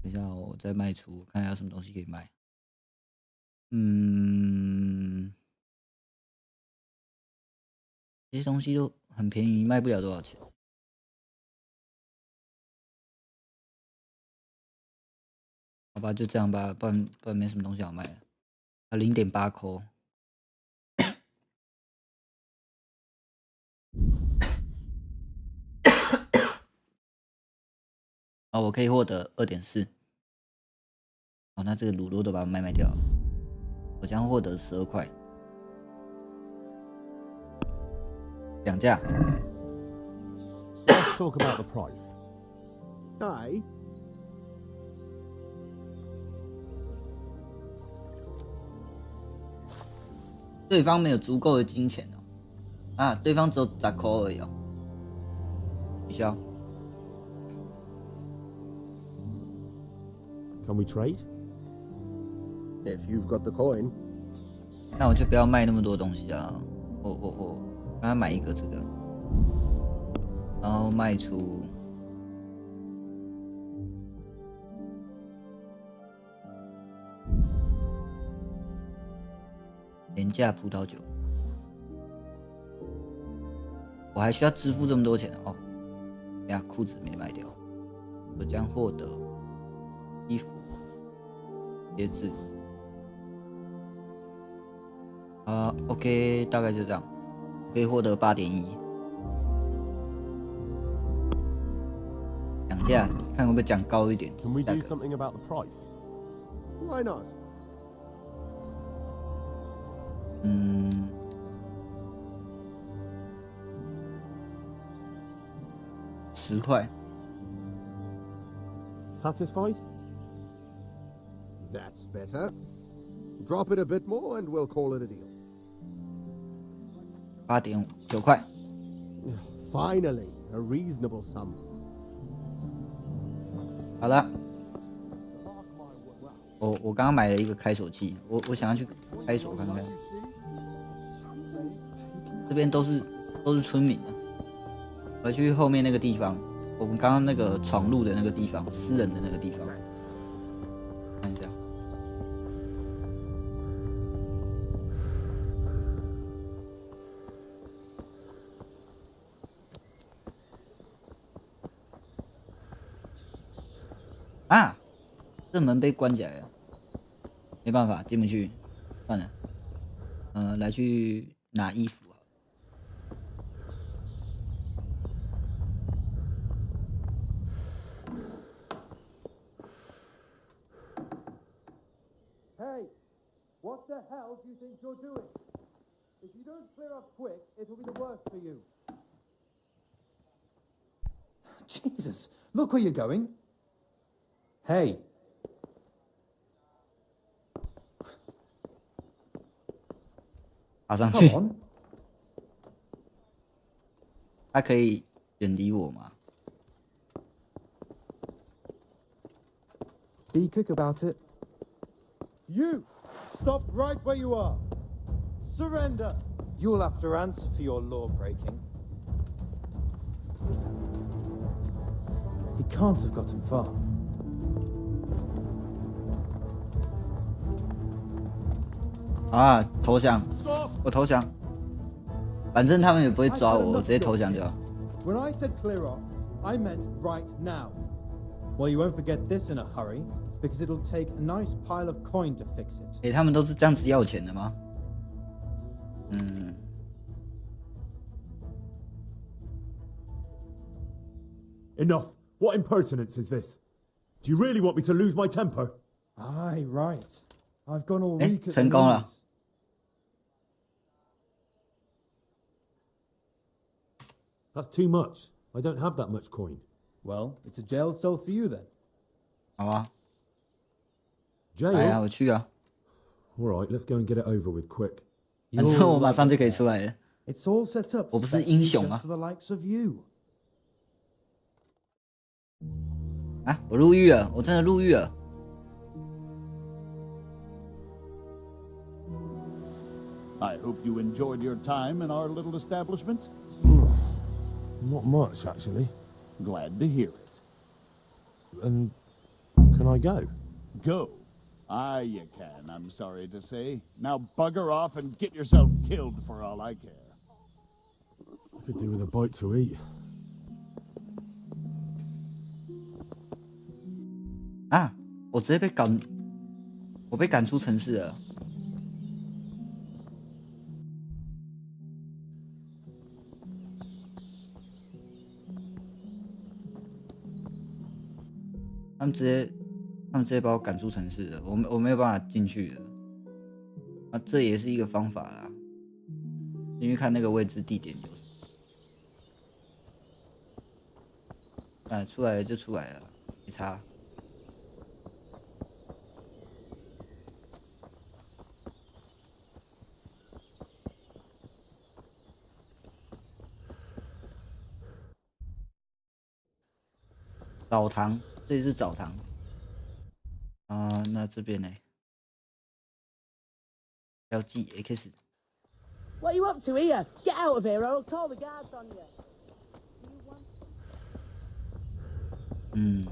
等一下，我再卖出，看一下有什么东西可以卖。这些东西都很便宜，卖不了多少钱。好吧，就这样吧，不然没什么东西好卖了。啊，0.8扣。哦，我可以获得2.4。哦，那这个卤肉都把它卖掉了，我将获得12块。两价。Let's talk about the price. Aye. 对方没有足够的金钱哦。啊，对方只有10块而已哦。取消。 Can we trade? If you've got the coin. 那我就不要卖那么多东西啊！我让他买一个这个，然后卖出廉价葡萄酒。我还需要支付这么多钱哦！呀，裤子没卖掉，我将获得衣服、鞋子。 OK， 大概就这样，可以获得8.1。讲价，看会不会讲高一点。Can we do something about the price? Why not? 10块。Satisfied? That's better. Drop it a bit more and we'll call it a deal. 8.5， 9块。Finally, a reasonable sum. 好了，我刚刚买了一个开锁器，我想要去开锁看看。这边都是村民啊，我去后面那个地方，我们刚刚那个闯入的那个地方，私人的那个地方，看一下。 啊，这门被关起来了，没办法进不去，算了，来去拿衣服。 Hey, what the hell do you think you're doing? If you don't clear up quick, it'll be the worse for you. Jesus, look where you're going. Hey. 爬上去 Come on.，他可以远离我吗？ Be quick about it. You! Stop right where you are! Surrender! You'll have to answer for your law breaking. He can't have gotten far. 啊，投降！我投降。反正他们也不会抓我，我直接投降就好。 When I said clear off, I meant right now. Well, you won't forget this in a hurry, because it'll take a nice pile of coin to fix it. 他们都是这样子要钱的吗？嗯。 Enough! What impertinence is this? Do you really want me to lose my temper? Aye, right. I've gone all weak at the 成功了。 knees. That's too much. I don't have that much coin. Well, it's a jail cell for you then. 好啊， Jail? 来啊，我去啊。 All right, let's go and get it over with quick. 反正我马上就可以出来了。 It's all set up 我不是英 specially 雄 just 啊 for the likes of you. 啊，我入狱了，我真的入狱了。 I hope you enjoyed your time in our little establishment. Not much, actually. Glad to hear it. And can I go? Go. Aye, you can, I'm sorry to say. Now bugger off and get yourself killed for all I care. I could do with a bite to eat. 啊！我直接被赶，我被赶出城市了。他们直接把我赶出城市了，我没有办法进去了。啊，这也是一个方法啦。进去看那个位置地点有什么。啊，出来了就出来了，没差。 澡堂，这里是澡堂。那这边呢？标记 X。 What are you up to here? Get out of here or I'll call the guards on you. 嗯。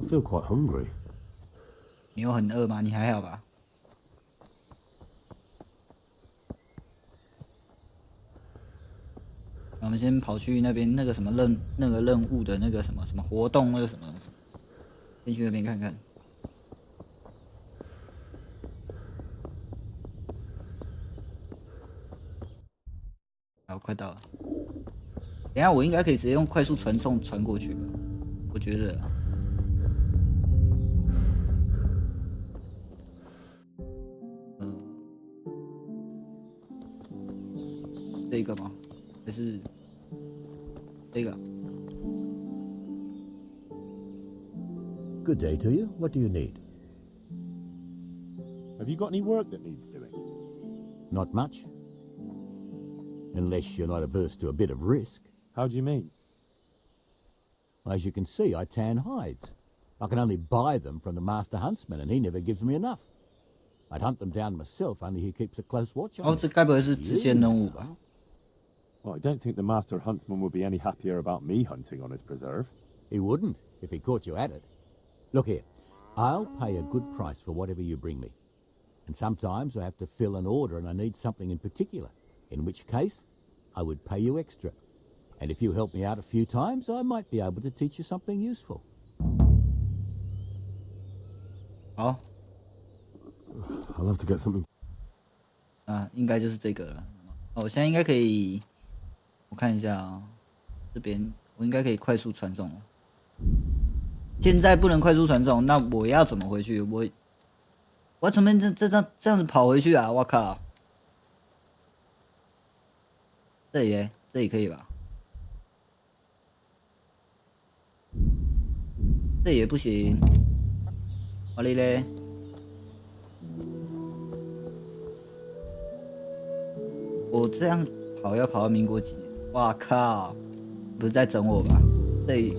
I feel quite hungry. 你有很饿吗？你还好吧？ 我们先跑去那边那个什么任务的那个什么活动那个什么，先去那边看看。好，快到了。等一下我应该可以直接用快速传送传过去吧？我觉得啊。这个吗？还是？ Good day to you. What do you need? Have you got any work that needs doing? Not much. Unless you're not averse to a bit of risk. How do you mean? As you can see, I tan hides. I can only buy them from the master huntsman, and he never gives me enough. I'd hunt them down myself, only he keeps a close watch on me. 哦，这该不会是支线任务吧？ Well, I don't think the master huntsman would be any happier about me hunting on his preserve. He wouldn't, if he caught you at it. Look here, I'll pay a good price for whatever you bring me. And sometimes I have to fill an order and I need something in particular, in which case I would pay you extra. And if you help me out a few times, I might be able to teach you something useful. 好， I'll have to get something. 啊，应该就是这个了。哦，我现在应该可以，我看一下啊，这边我应该可以快速传送。现在不能快速传送，那我要怎么回去？我要从边这样子跑回去啊！我靠！这里耶，这里可以吧？这也不行。哪里嘞？我这样跑要跑到民国几年？哇靠！不是在整我吧？这里。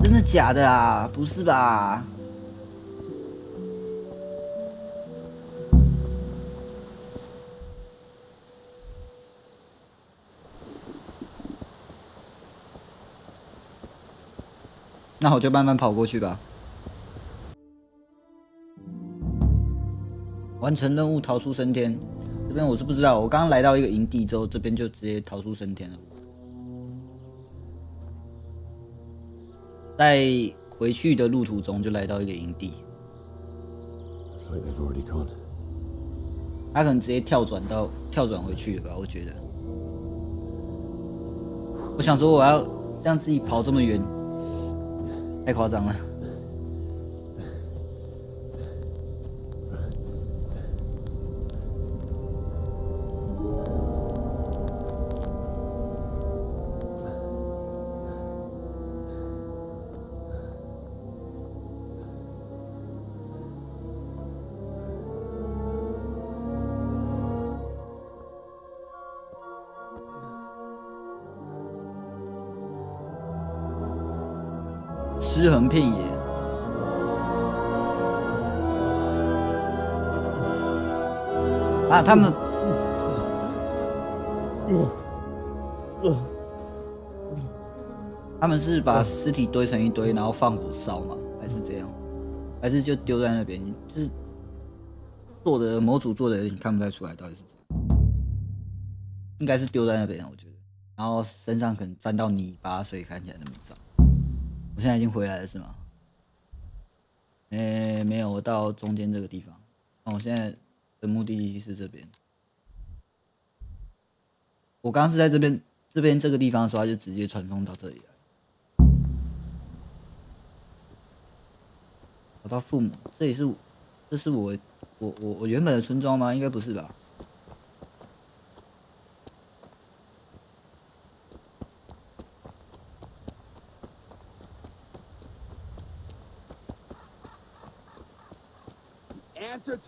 真的假的啊？不是吧？那我就慢慢跑过去吧。完成任务，逃出升天。这边我是不知道，我刚刚来到一个营地之后，这边就直接逃出升天了。在回去的路途中就来到一个营地。他可能直接跳转回去了吧？我觉得。我想说我要让自己跑这么远，太夸张了。尸横遍野。啊，他们，他们是把尸体堆成一堆，然后放火烧吗？还是这样？还是就丢在那边？就是做的模组做的有点看不太出来，到底是怎样？应该是丢在那边，我觉得。然后身上可能沾到泥巴，所以看起来那么脏。我现在已经回来了是吗？没有，我到中间这个地方。那我现在的目的地是这边。我刚刚是在这边这个地方的时候，它就直接传送到这里来。找到父母，这是我原本的村庄吗？应该不是吧？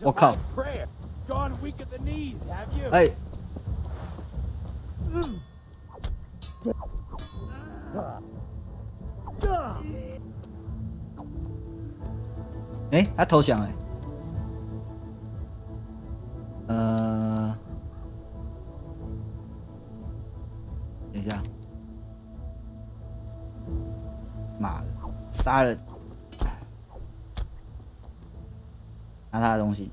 我靠！哎，他投降哎，等一下，妈的，杀人！拿他的东西，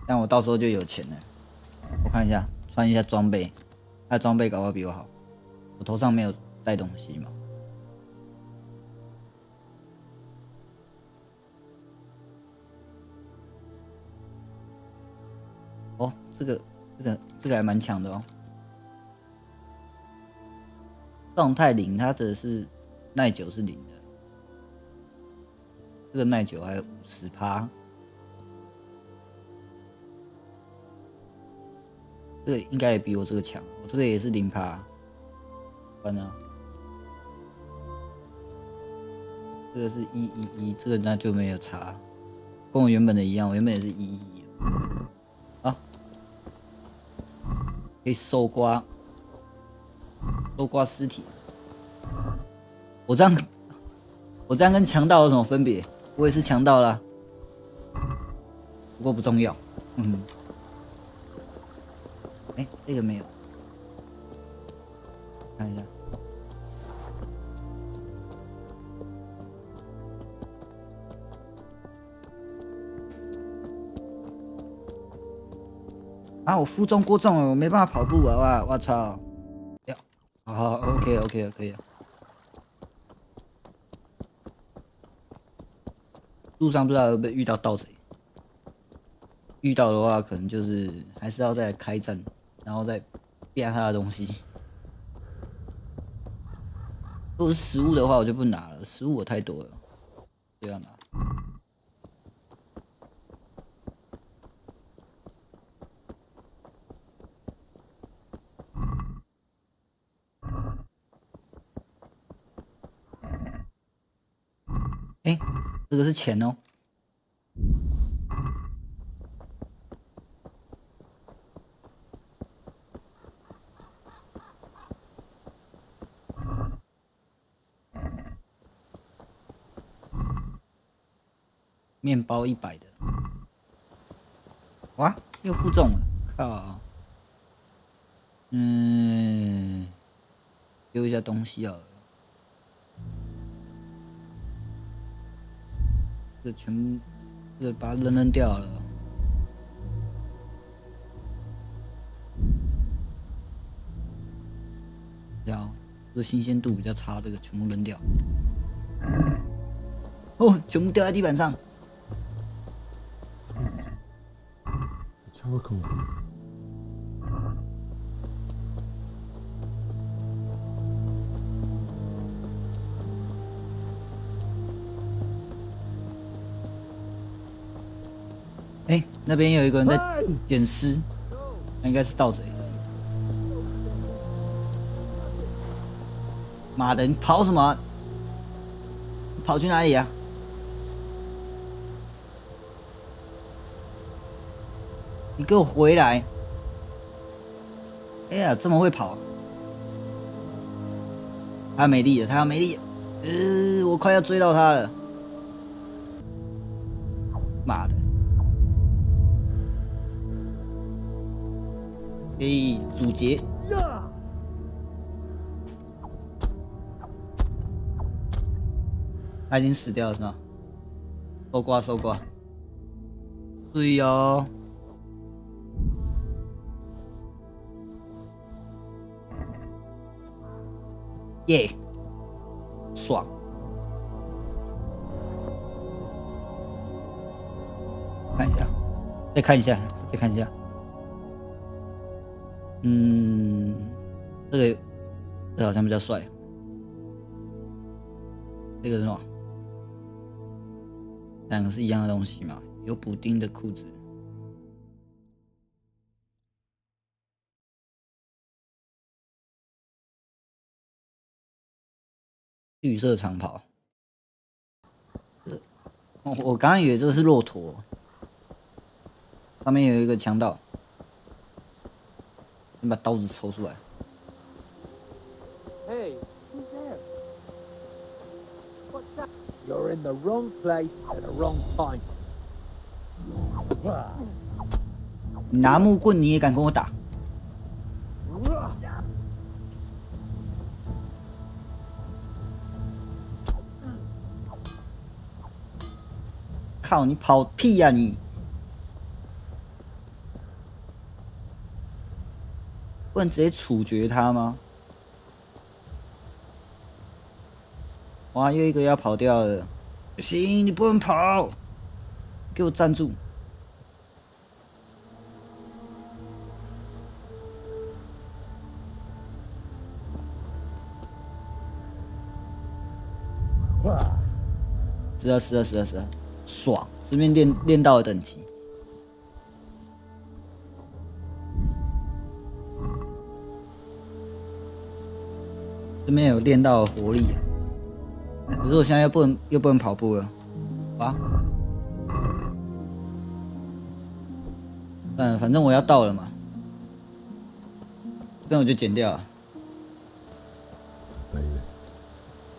但我到时候就有钱了。我看一下，穿一下装备，他的装备搞不好比我好。我头上没有带东西嘛。哦，这个还蛮强的哦。状态0，它的是耐久是0的，这个耐久还有50%，这个应该也比我这个强，我这个也是0%，完了，这个是111，这个那就没有差，跟我原本的一样，我原本也是111，啊，可以搜刮尸体。我这样跟强盗有什么分别？我也是强盗啦，不过不重要。这个没有，看一下。啊！我负重过重了，我没办法跑步啊！我操！好 ，OK， 可以了。路上不知道有没有遇到盗贼，遇到的话可能就是还是要再开战，然后再变他的东西。如果是食物的话，我就不拿了，食物我太多了，不要拿。哎，这个是钱哦。面包100的，哇，又负重了，靠！丢一下东西好了，这全部，这把它扔掉了。然后，这新鲜度比较差，这个全部扔掉。哦，全部掉在地板上。Charcoal. 哎，那边有一个人在捡尸，那应该是盗贼。妈的，你跑什么？你跑去哪里啊？你给我回来！哎呀，这么会跑！他没力了，他要没力了！我快要追到他了！妈的！阻截！他已经死掉了是吧？收刮收刮！注意哦！耶，爽！看一下，再看一下，再看一下。这个好像比较帅。这个是什么？两个是一样的东西嘛？有补丁的裤子。绿色长袍。我刚刚以为这个是骆驼，上面有一个强盗。先把刀子抽出来。Hey, who's there? What's that? You're in the wrong place at the wrong time. 你拿木棍你也敢跟我打？靠！你跑屁呀你！不能直接处决他吗？哇，又一个要跑掉了！不行，你不能跑！给我站住！死了！爽！顺便练到了等级。这边有练到活力，可是我现在又不能跑步了，啊！反正我要到了嘛，这边我就剪掉了。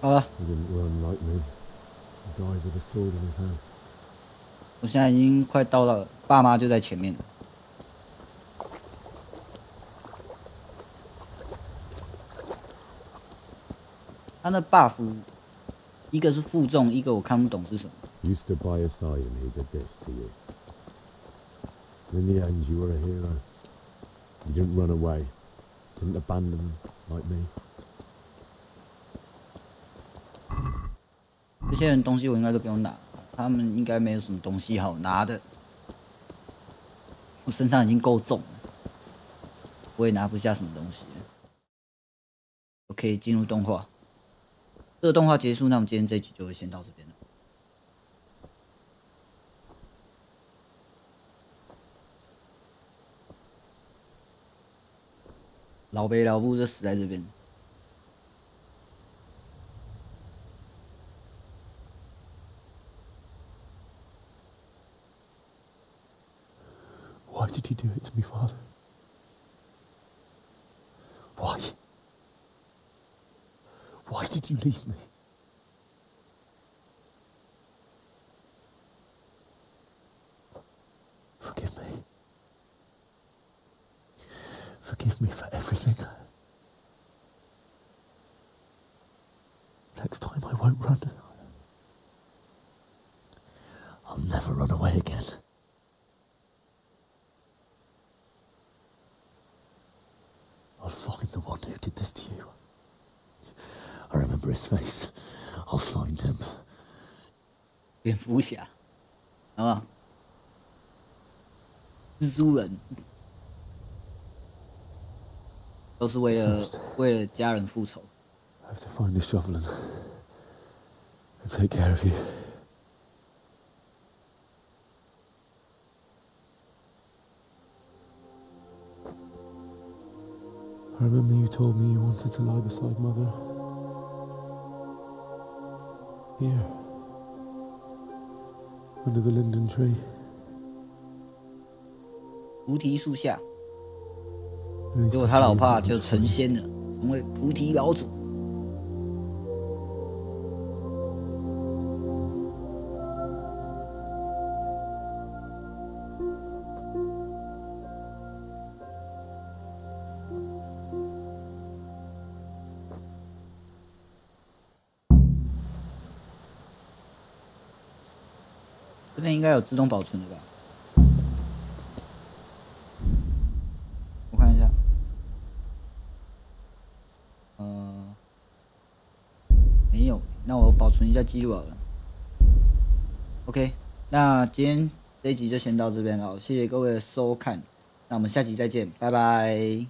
好了。我现在已经快到了，爸妈就在前面了。他那 buff， 一个是负重，一个我看不懂是什么。You stood by your side and he did this to you. In the end, you were a hero. You didn't run away, didn't abandon them like me. 这些人东西我应该都不用拿，他们应该没有什么东西好拿的。我身上已经够重了，不会拿不下什么东西了。OK， 进入动画。这个动画结束，那我们今天这一集就会先到这边了。老北老布就死在这边。Why did you do it to me, Father? Why? Why did you leave me? Forgive me. Forgive me for everything. Next time I won't run. I'll never run away again. I'll find the one who did this to you. I remember his face. I'll find him. 蝙蝠侠，好不好？蜘蛛人，都是为了家人复仇。I have to find a shovel and take care of you. I remember you told me you wanted to lie beside Mother. Here. Under the linden tree. 菩提树下，结果他老爸就成仙了，成为菩提老祖。这边应该有自动保存的吧？我看一下，没有，那我保存一下记录好了。OK， 那今天这一集就先到这边了，谢谢各位的收看，那我们下集再见，拜拜。